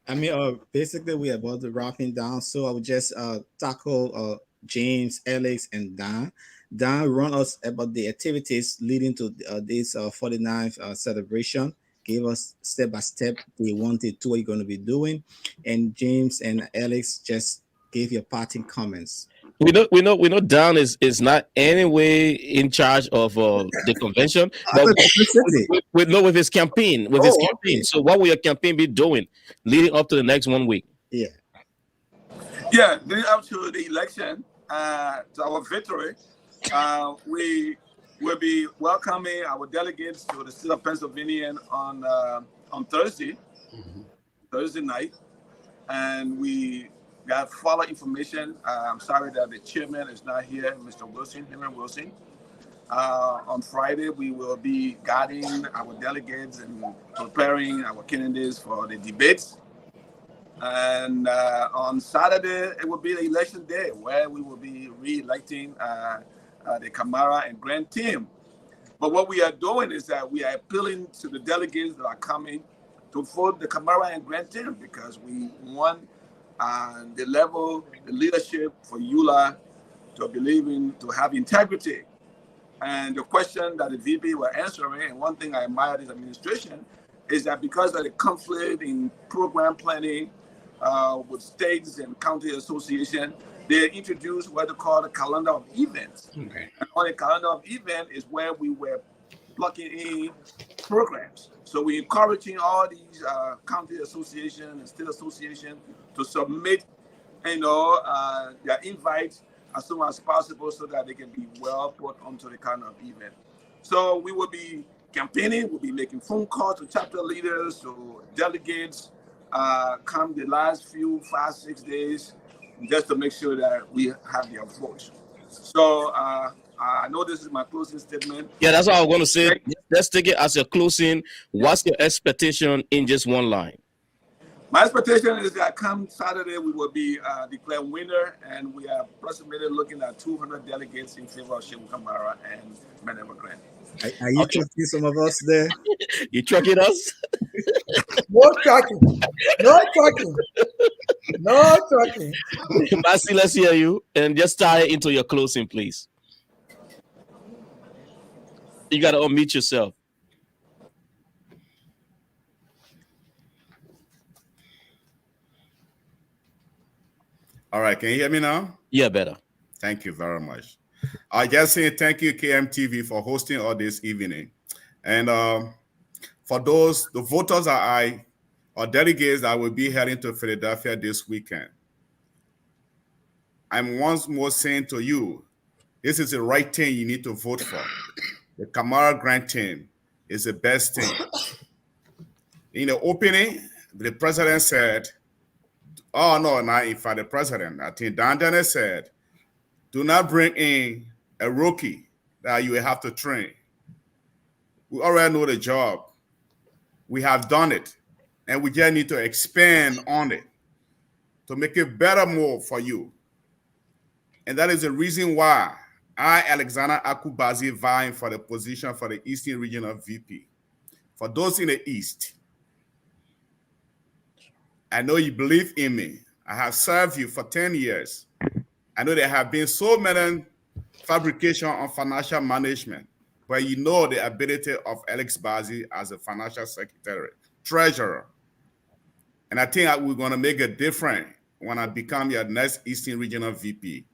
[SPEAKER 4] I mean, basically we're about to wrapping down, so I would just tackle James, Alex, and Dan. Dan run us about the activities leading to this 49th celebration. Gave us step by step day 1 to 2 what you're going to be doing, and James and Alex just gave your parting comments.
[SPEAKER 3] We know Dan is not anyway in charge of the convention, but we know with his campaign,
[SPEAKER 4] Okay.
[SPEAKER 3] So what will your campaign be doing leading up to the next 1 week?
[SPEAKER 4] Yeah,
[SPEAKER 10] leading up to the election, to our victory, we will be welcoming our delegates to the state of Pennsylvania on Thursday night, and we got follow information. I'm sorry that the chairman is not here, Mr. Wilson, Henry Wilson. On Friday, we will be guiding our delegates and preparing our candidates for the debates. And on Saturday, it will be the election day where we will be re-electing the Kamara and Grant team. But what we are doing is that we are appealing to the delegates that are coming to vote the Kamara and Grant team because we want the leadership for ULAA to believe in, to have integrity. And the question that the VP were answering, and one thing I admire this administration, is that because of the conflict in program planning with states and county association, they introduced what they call the calendar of events.
[SPEAKER 5] Okay.
[SPEAKER 10] And on the calendar of event is where we were plugging in programs. So we're encouraging all these county association and state association to submit, their invites as soon as possible so that they can be well put onto the kind of event. So we will be campaigning, we'll be making phone calls to chapter leaders, to delegates, come the last 5-6 days, just to make sure that we have their voice. So I know this is my closing statement.
[SPEAKER 3] Yeah, that's what I was going to say. Let's take it as your closing. What's your expectation in just one line?
[SPEAKER 10] My expectation is that come Saturday, we will be declared winner, and we are approximately looking at 200 delegates in favor of Shehu Kamara and Menema Grant.
[SPEAKER 4] Are you trucking some of us there?
[SPEAKER 3] You trucking us?
[SPEAKER 9] No trucking. No trucking. No trucking.
[SPEAKER 3] Masi, let's hear you. And just tie it into your closing, please. You got to unmute yourself.
[SPEAKER 13] All right, can you hear me now?
[SPEAKER 3] Yeah, better.
[SPEAKER 13] Thank you very much. I just say thank you, Kmtv, for hosting all this evening. And for the voters or delegates that will be heading to Philadelphia this weekend, I'm once more saying to you, this is the right thing you need to vote for. The Kamara Grant team is the best thing. In the opening, the president said, oh, no, not in fact, the president, I think Dan Dennis said, do not bring in a rookie that you will have to train. We already know the job. We have done it, and we just need to expand on it to make it better more for you. And that is the reason why I, Alexander Akubazi, vying for the position for the Eastern Region of VP. For those in the East, I know you believe in me. I have served you for 10 years. I know there have been so many fabrication on financial management, but you know the ability of Alex Bazi as a financial secretary, treasurer. And I think we're going to make a difference when I become your next Eastern Regional VP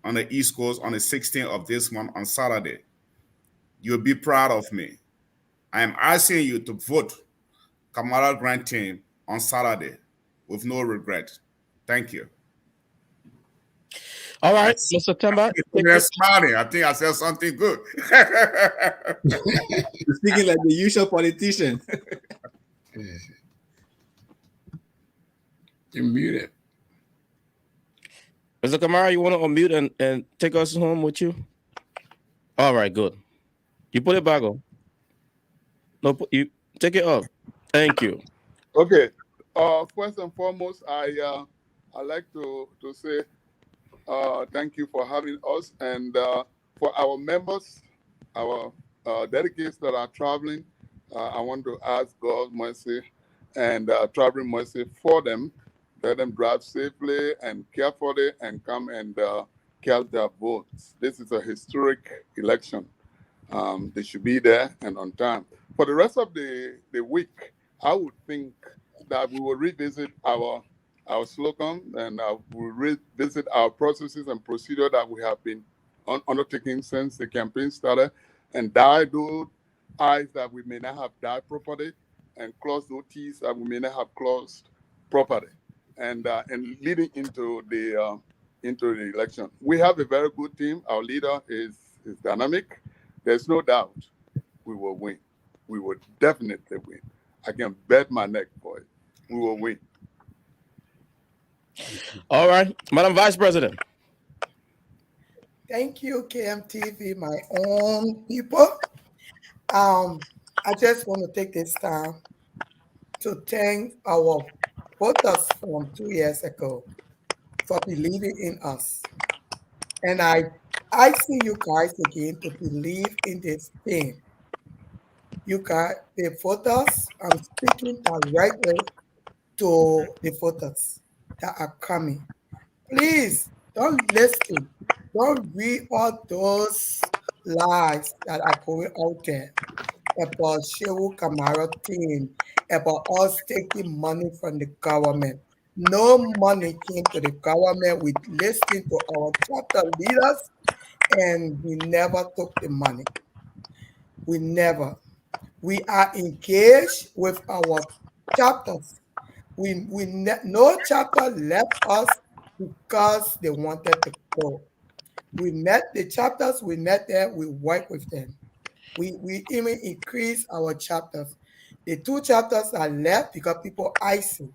[SPEAKER 13] on the East Coast on the 16th of this month on Saturday. You'll be proud of me. I am asking you to vote Kamara Grant team on Saturday with no regret. Thank you.
[SPEAKER 3] All right, Mr. Temba.
[SPEAKER 13] They're smiling. I think I said something good.
[SPEAKER 4] You're speaking like the usual politician.
[SPEAKER 5] You're muted.
[SPEAKER 3] Mr. Kamara, you want to unmute and take us home with you? All right, good. You put it back on. No, you take it off. Thank you.
[SPEAKER 7] Okay. First and foremost, I like to say thank you for having us, and for our members, our delegates that are traveling. I want to ask God's mercy and traveling mercy for them. Let them drive safely and carefully and come and cast their votes. This is a historic election. They should be there and on time. For the rest of the week, I would think that we will revisit our slogan, and we'll revisit our processes and procedure that we have been undertaking since the campaign started, and dye those I's that we may not have dyed properly, and close those T's that we may not have closed properly, and leading into the election. We have a very good team. Our leader is dynamic. There's no doubt we will win. We will definitely win. I can bet my neck for it. We will win.
[SPEAKER 3] All right, Madam Vice President.
[SPEAKER 9] Thank you, KMTV, my own people. I just want to take this time to thank our voters from 2 years ago for believing in us. And I see you guys again to believe in this thing. You guys, the voters, I'm speaking directly to the voters that are coming. Please don't listen. Don't read all those lies that are going out there about Shehu Kamara team, about us taking money from the government. No money came to the government. We listened to our chapter leaders and we never took the money. We never. We are engaged with our chapters. No chapter left us because they wanted to go. We met the chapters, we met them, we work with them. We even increase our chapters. The 2 chapters are left because people icing.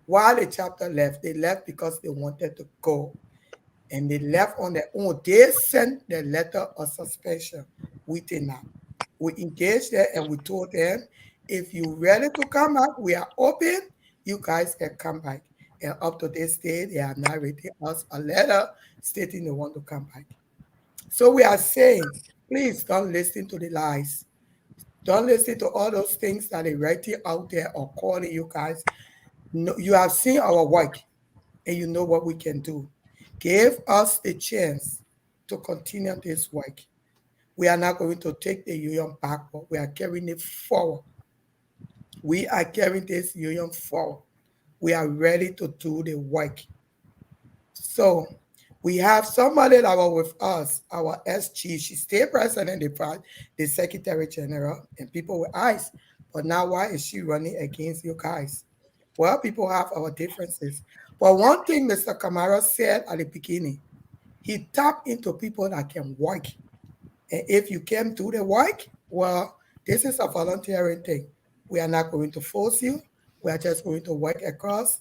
[SPEAKER 9] While the chapter left, they left because they wanted to go. And they left on their own. They sent the letter of suspension. We did not. We engaged them and we told them, if you're ready to come back, we are open. You guys can come back. And up to this day, they have not written us a letter stating they want to come back. So we are saying, please don't listen to the lies. Don't listen to all those things that they're writing out there or calling you guys. No, you have seen our work and you know what we can do. Give us a chance to continue this work. We are not going to take the union backward. We are carrying it forward. We are carrying this union forward. We are ready to do the work. So we have somebody that was with us, our S-Chief. She stayed president, the Secretary General, and people were eyes. But now why is she running against you guys? Well, people have our differences. But one thing Mr. Kamara said at the beginning, he tapped into people that can work. And if you can do the work, well, this is a volunteering thing. We are not going to force you. We are just going to work across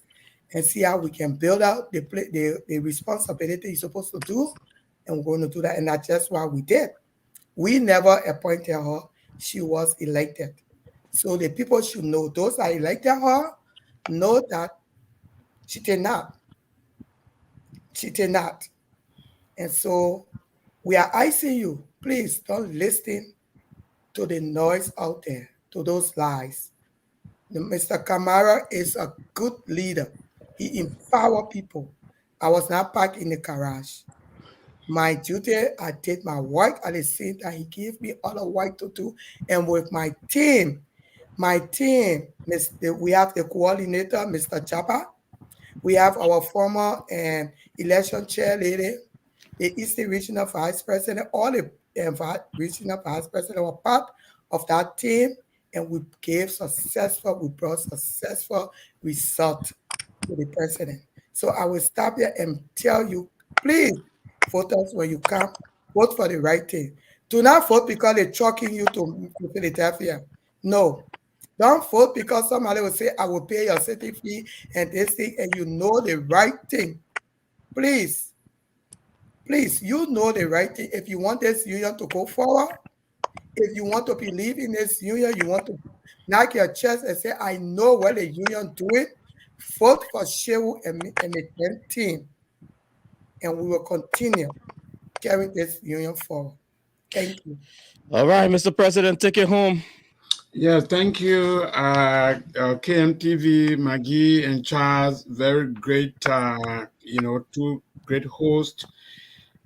[SPEAKER 9] and see how we can build out the responsibility you're supposed to do. And we're going to do that. And that's just what we did. We never appointed her. She was elected. So the people should know, those that elected her, know that she did not. She did not. And so we are asking you, please don't listen to the noise out there, to those lies. Mr. Kamara is a good leader. He empower people. I was not parked in the garage. My duty, I did my work at the same time. He gave me all the work to do. And with my team, we have the coordinator, Mr. Chapa. We have our former election chair lady, the Eastern Regional Vice President, all the Regional Vice President were part of that team, and we brought successful result to the president. So I will stop here and tell you, please, voters, when you come, vote for the right thing. Do not vote because they're choking you to Philadelphia. No. Don't vote because somebody will say, I will pay your city fee and this thing, and you know the right thing. Please, you know the right thing. If you want this union to go forward, if you want to believe in this union, you want to knock your chest and say, I know what the union doing, vote for Shehu and the 10th team, and we will continue carrying this union forward. Thank you.
[SPEAKER 3] All right, Mr. President, take it home.
[SPEAKER 5] Yes, thank you, Kmtv, Maggie and Charles. Very great, two great hosts.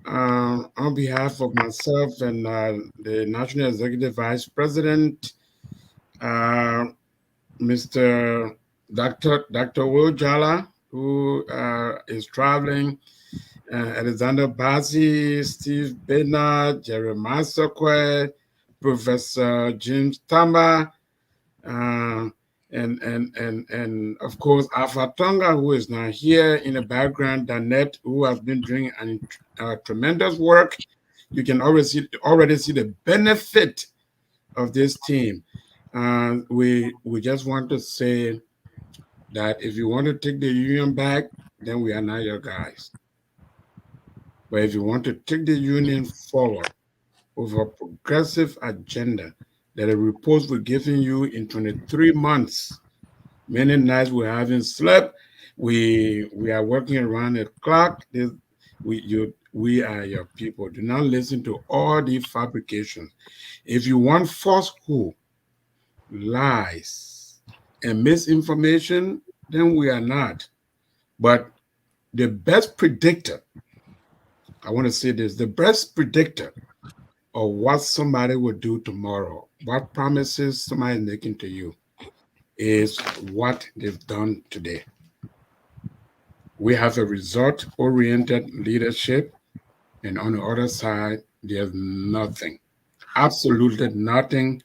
[SPEAKER 5] On behalf of myself and the National Executive Vice President, Mr. Dr. Will Jala, who is traveling, Alexander Bazzi, Steve Bernard, Jeremiah Sokwe, Professor James Tamba, and of course Alpha Tonga, who is now here in the background, Danette, who has been doing tremendous work. You can already see the benefit of this team. We just want to say that if you want to take the union back, then we are not your guys. But if you want to take the union forward with a progressive agenda that a report we're giving you in 23 months, many nights we haven't slept, we are working around the clock. We are your people. Do not listen to all the fabrications. If you want falsehood, lies, and misinformation, then we are not. But the best predictor, I want to say this, the best predictor of what somebody will do tomorrow, what promises somebody is making to you, is what they've done today. We have a result-oriented leadership, and on the other side, there's nothing, absolutely nothing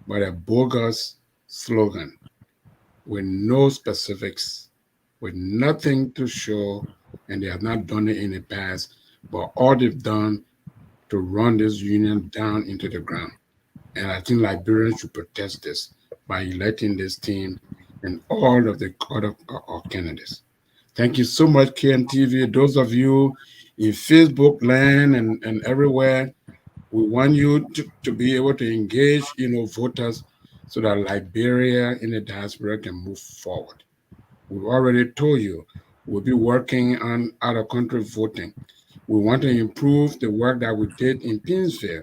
[SPEAKER 5] but a bogus slogan with no specifics, with nothing to show, and they have not done it in the past, but all they've done to run this union down into the ground. And I think Liberians should protest this by electing this team and all of the other candidates. Thank you so much, Kmtv. Those of you in Facebook land and everywhere, we want you to be able to engage, voters so that Liberia in the diaspora can move forward. We've already told you we'll be working on out-of-country voting. We want to improve the work that we did in Pinsville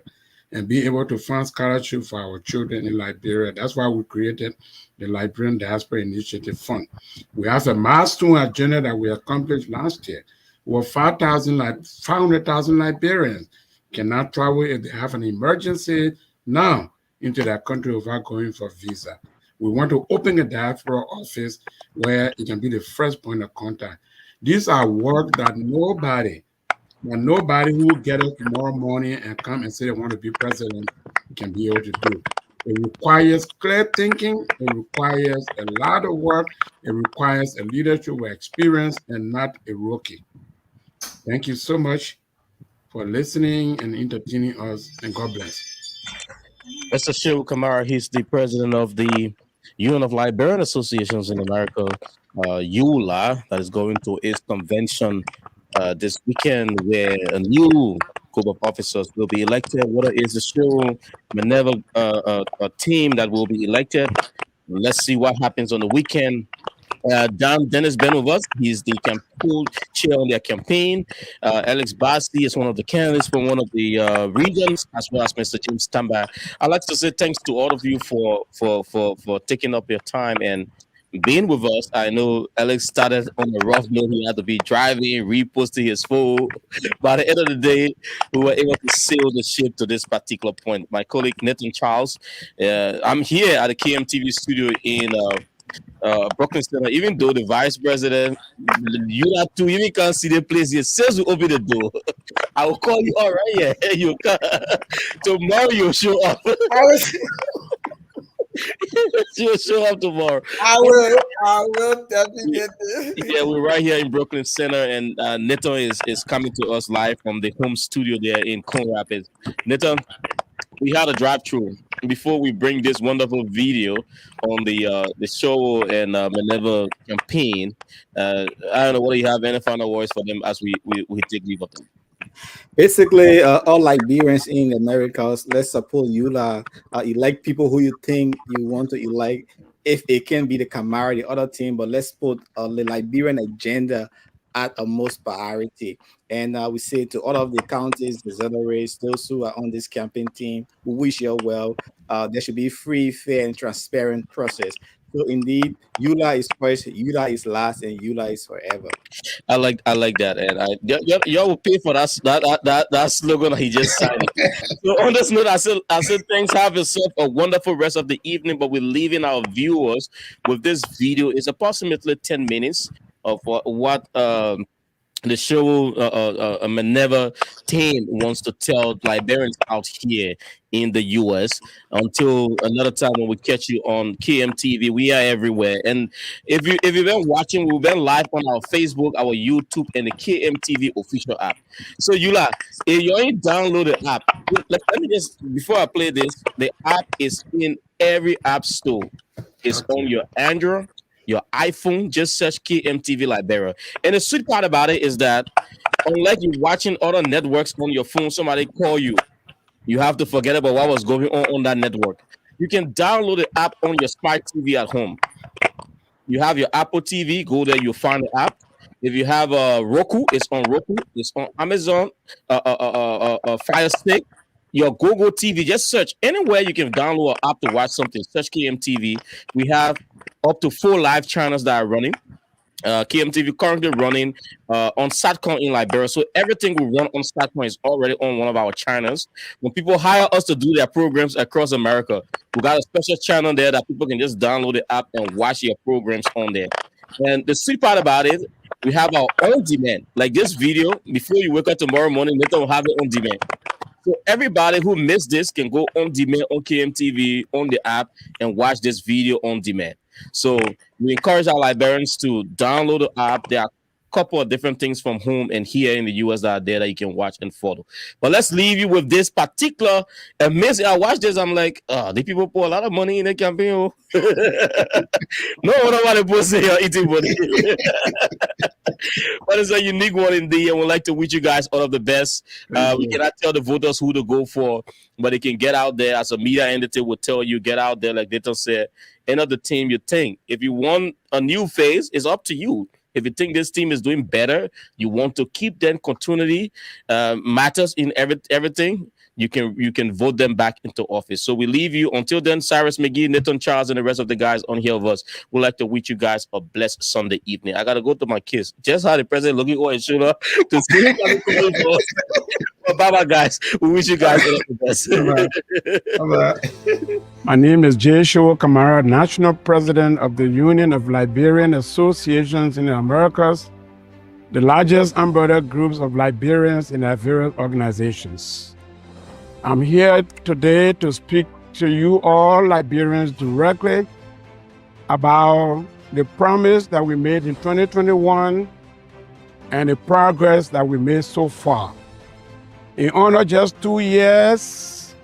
[SPEAKER 5] and be able to fund scholarship for our children in Liberia. That's why we created the Liberian Diaspora Initiative Fund. We have a milestone agenda that we accomplished last year. Well, 500,000 Liberians cannot travel if they have an emergency now into their country without going for visa. We want to open a diaspora office where it can be the first point of contact. These are work that nobody who will get up tomorrow morning and come and say they want to be president can be able to do. It requires clear thinking. It requires a lot of work. It requires a leadership with experience and not a rookie. Thank you so much for listening and entertaining us, and God bless.
[SPEAKER 3] Mr. Shehu Kamara, he's the president of the Union of Liberian Associations in America, ULAA, that is going to its convention this weekend, where a new group of officers will be elected. What is the show? Whenever a team that will be elected. Let's see what happens on the weekend. Dennis been with us. He's the co-chair on their campaign. Alex Bassi is one of the candidates from one of the regions, as well as Mr. James Tamba. I'd like to say thanks to all of you for taking up your time and being with us. I know Alex started on a rough note. He had to be driving, reposting his phone. By the end of the day, we were able to sail the ship to this particular point. My colleague Nathan Charles, I'm here at the KMTV studio in Brooklyn Center. Even though the vice president, you have to even can't see the place. He says we open the door. I will call you. All right, yeah, you come tomorrow. You show up. You'll show up tomorrow.
[SPEAKER 9] I will definitely.
[SPEAKER 3] Yeah, we're right here in Brooklyn Center, and Neto is coming to us live from the home studio there in Coon Rapids. Neto, we had a drive-through before we bring this wonderful video on the show and Minerva campaign. I don't know whether you have any final words for them as we take leave of them.
[SPEAKER 4] Basically, all Liberians in America, let's support ULA. Elect people who you think you want to elect. If it can be the Kamara, the other team, but let's put the Liberian agenda at a most priority. And we say to all of the counties, the Zenaries, those who are on this campaign team, we wish you well. There should be free, fair, and transparent process. So indeed, ULA is first, ULA is last, and ULA is forever.
[SPEAKER 3] I like that, and y'all will pay for that slogan he just signed. So on this note, I said thanks. Have yourself a wonderful rest of the evening. But we're leaving our viewers with this video. It's approximately 10 minutes of what the show Minerva team wants to tell Liberians out here in the US. Until another time when we catch you on KMTV, we are everywhere. And if you've been watching, we've been live on our Facebook, our YouTube, and the KMTV official app. So Yula, if you only download the app, let me just before I play this, the app is in every app store. It's on your Android, your iPhone, just search KMTV Liberia. And the sweet part about it is that unlike you watching other networks on your phone, somebody call you, you have to forget about what was going on that network. You can download the app on your smart TV at home. You have your Apple TV, go there, you'll find the app. If you have a Roku, it's on Roku, it's on Amazon, Fire Stick, your Google TV, just search anywhere you can download an app to watch something. Search KMTV. We have up to 4 live channels that are running. KMTV currently running on Satcom in Liberia. So everything we run on Satcom is already on one of our channels. When people hire us to do their programs across America, we got a special channel there that people can just download the app and watch your programs on there. And the sweet part about it, we have our on demand. Like this video, before you wake up tomorrow morning, we don't have it on demand. So everybody who missed this can go on demand on KMTV on the app and watch this video on demand. So we encourage our Liberians to download the app. There are a couple of different things from home and here in the US that are there that you can watch and follow. But let's leave you with this particular amazing. I watched this. I'm like, the people put a lot of money in the campaign. No, nobody puts here eating money. But it's a unique one indeed, and we'd like to wish you guys all of the best. We cannot tell the voters who to go for, but they can get out there. As a media entity will tell you, get out there, like Dayton said, enter the team you think. If you want a new phase, it's up to you. If you think this team is doing better, you want to keep them continuity, matters in everything, you can vote them back into office. So we leave you. Until then, Cyrus McGee, Nathan Charles, and the rest of the guys on here of us would like to wish you guys a blessed Sunday evening. I got to go to my kids. Just how the president looking over his shoulder to see bye-bye, guys. We wish you guys all the best.
[SPEAKER 5] Bye-bye. My name is Joshua Kamara, National President of the Union of Liberian Associations in the Americas, the largest umbrella groups of Liberians in our various organizations. I'm here today to speak to you all Liberians directly about the promise that we made in 2021 and the progress that we made so far. In under just 2 years,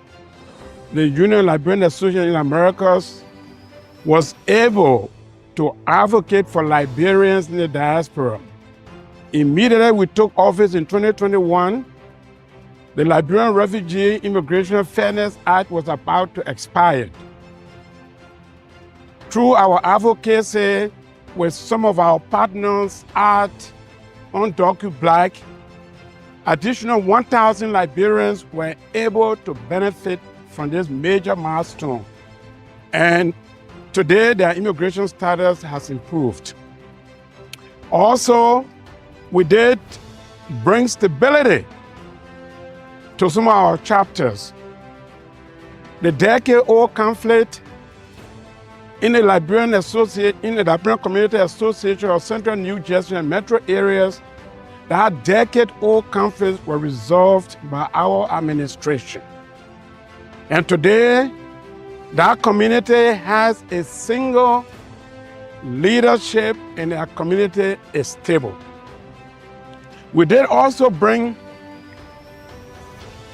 [SPEAKER 5] the Union of Liberian Association in Americas was able to advocate for Liberians in the diaspora. Immediately we took office in 2021, the Liberian Refugee Immigration Fairness Act was about to expire. Through our advocacy with some of our partners at UndocuBlack, additional 1,000 Liberians were able to benefit from this major milestone. And today their immigration status has improved. Also, we did bring stability to some of our chapters. The decade-old conflict in the Liberian Community Association of Central New Jersey and metro areas, that decade-old conflicts were resolved by our administration. And today, that community has a single leadership and our community is stable. We did also bring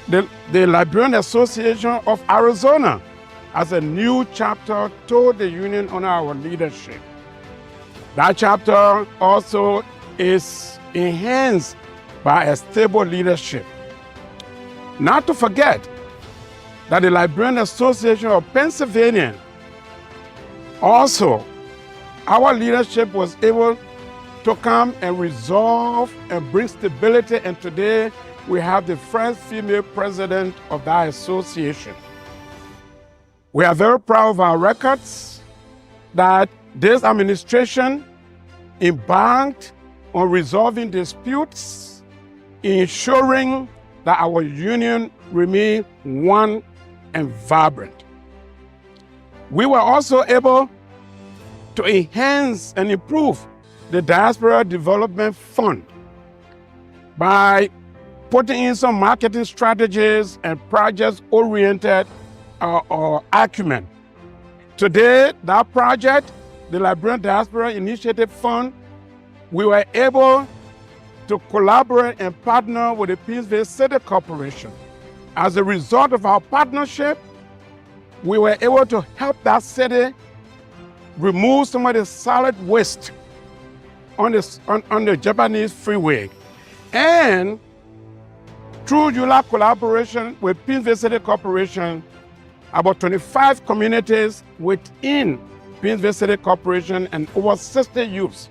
[SPEAKER 5] the Liberian Association of Arizona as a new chapter to the union under our leadership. That chapter also is enhanced by a stable leadership. Not to forget that the Liberian Association of Pennsylvania also, our leadership was able to come and resolve and bring stability, and today we have the first female president of that association. We are very proud of our records that this administration embarked on resolving disputes, ensuring that our union remain one and vibrant. We were also able to enhance and improve the Diaspora Development Fund by putting in some marketing strategies and projects-oriented acumen. Today, that project, the Liberian Diaspora Initiative Fund, we were able to collaborate and partner with the Pittsville City Corporation. As a result of our partnership, we were able to help that city remove some of the solid waste on the Japanese freeway. And through ULAA collaboration with Pittsville City Corporation, about 25 communities within Pittsville City Corporation and over 60 youths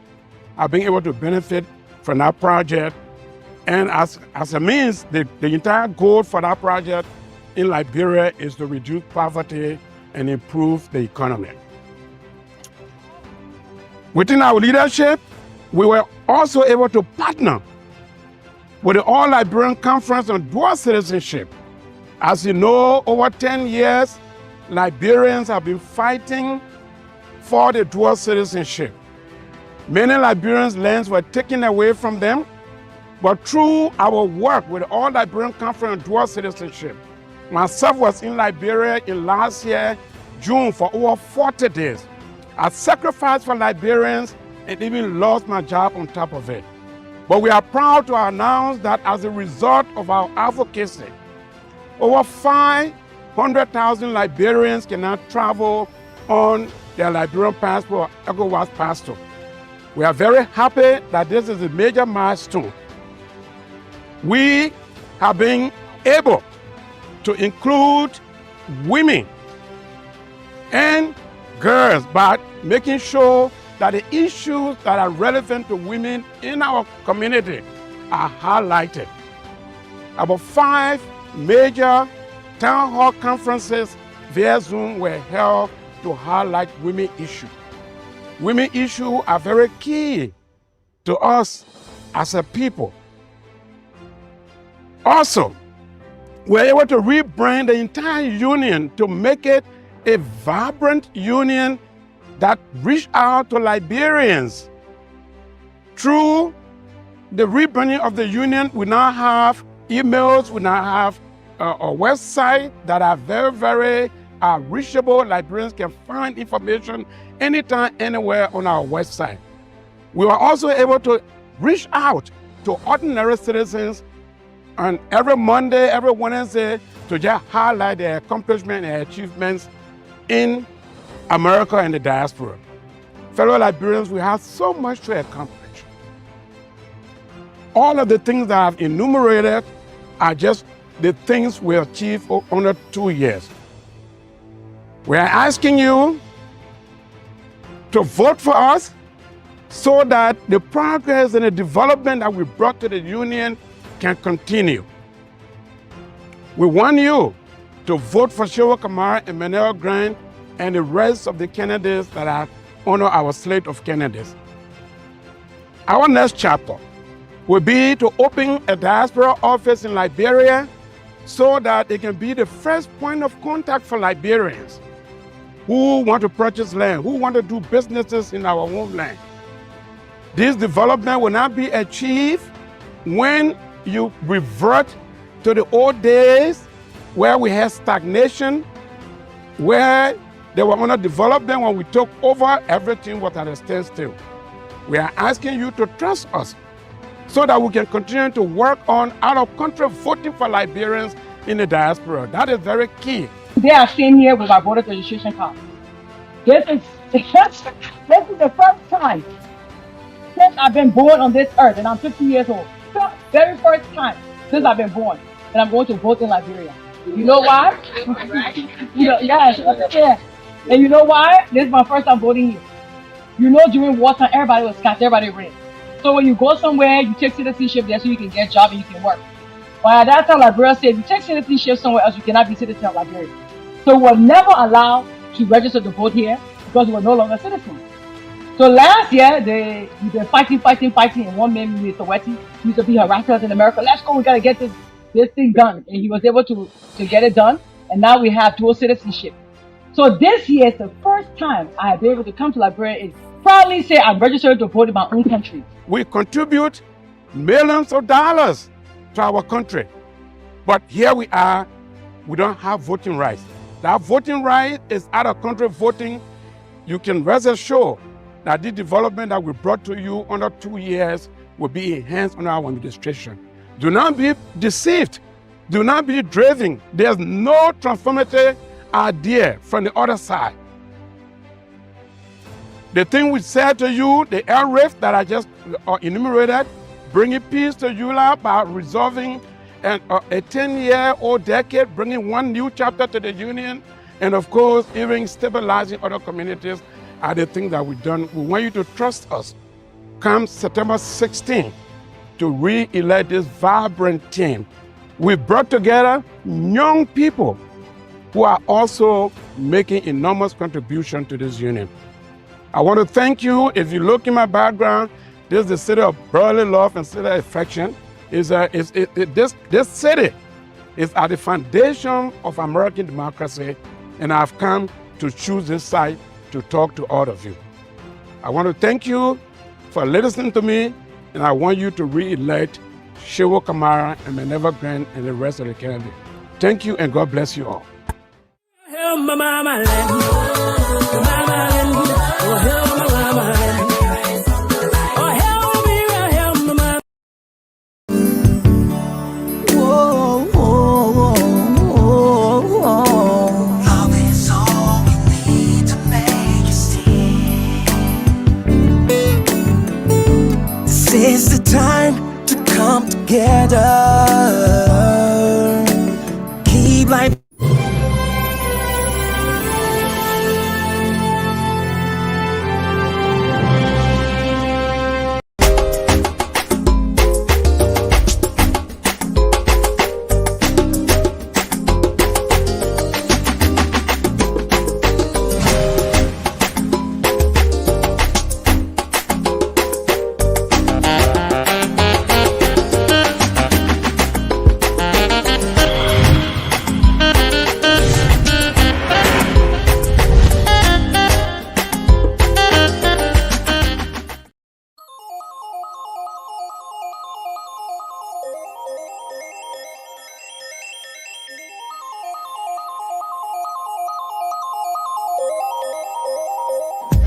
[SPEAKER 5] are being able to benefit from that project. And as a means, the entire goal for that project in Liberia is to reduce poverty and improve the economy. Within our leadership, we were also able to partner with the All-Liberian Conference on Dual Citizenship. As you know, over 10 years, Liberians have been fighting for the dual citizenship. Many Liberians' lands were taken away from them, but through our work with the All-Liberian Conference on Dual Citizenship, myself was in Liberia in last year, June, for over 40 days. I sacrificed for Liberians and even lost my job on top of it. But we are proud to announce that as a result of our advocacy, over 500,000 Liberians can now travel on their Liberian passport, ECOWAS passport. We are very happy that this is a major milestone. We have been able to include women and girls by making sure that the issues that are relevant to women in our community are highlighted. About 5 major town hall conferences via Zoom were held to highlight women issues. Women issues are very key to us as a people. Also, we're able to rebrand the entire union to make it a vibrant union that reach out to Liberians. Through the rebranding of the union, we now have emails, we now have a website that are very, very reachable. Liberians can find information anytime, anywhere on our website. We were also able to reach out to ordinary citizens on every Monday, every Wednesday to just highlight their accomplishments and achievements in America and the diaspora. Fellow Liberians, we have so much to accomplish. All of the things that I've enumerated are just the things we achieved under 2 years. We are asking you to vote for us so that the progress and the development that we brought to the union can continue. We want you to vote for Shewa Kamara and Manuel Grant and the rest of the candidates that are on our slate of candidates. Our next chapter will be to open a diaspora office in Liberia so that it can be the first point of contact for Liberians who want to purchase land, who want to do businesses in our homeland. This development will not be achieved when you revert to the old days where we had stagnation, where there were underdevelopment. When we took over, everything was at a standstill. We are asking you to trust us so that we can continue to work on out-of-country voting for Liberians in the diaspora. That is very key.
[SPEAKER 14] They are staying here with our voter registration card. This is the first time since I've been born on this earth, and I'm 50 years old. The very first time since I've been born that I'm going to vote in Liberia. You know why? Yeah. And you know why? This is my first time voting here. You know, during wartime, everybody was scared, everybody ran. So when you go somewhere, you take citizenship there so you can get a job and you can work. But at that time, Liberia said, if you take citizenship somewhere else, you cannot be citizen of Liberia. So we were never allowed to register to vote here because we were no longer citizens. So last year, we've been fighting, and one man, Mr. Wetty, used to be harassing us in America. Let's go, we got to get this thing done. And he was able to get it done. And now we have dual citizenship. So this year is the first time I have been able to come to Liberia and proudly say I'm registered to vote in my own country.
[SPEAKER 5] We contribute millions of dollars to our country. But here we are, we don't have voting rights. That voting right is out-of-country voting. You can rest assured that the development that we brought to you under 2 years will be enhanced under our administration. Do not be deceived. Do not be driven. There's no transformative idea from the other side. The thing we said to you, the air rift that I just enumerated, bringing peace to ULAA by resolving a 10-year-old decade, bringing one new chapter to the union, and of course, even stabilizing other communities are the things that we've done. We want you to trust us. Come September 16th to re-elect this vibrant team. We brought together young people who are also making enormous contribution to this union. I want to thank you. If you look in my background, this is the city of brotherly love and city of affection. This city is at the foundation of American democracy, and I've come to choose this site to talk to all of you. I want to thank you for listening to me, and I want you to re-elect Shewo Kamara and Meneva Grant and the rest of the candidates. Thank you, and God bless you all.
[SPEAKER 2] This is the time to come together. Keep life.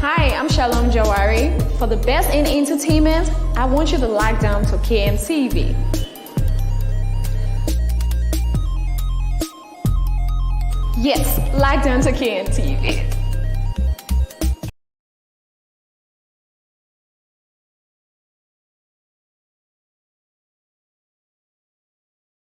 [SPEAKER 15] Hi, I'm Shalom Jawari. For the best in entertainment, I want you to log down to Kmtv. Yes, log down to Kmtv.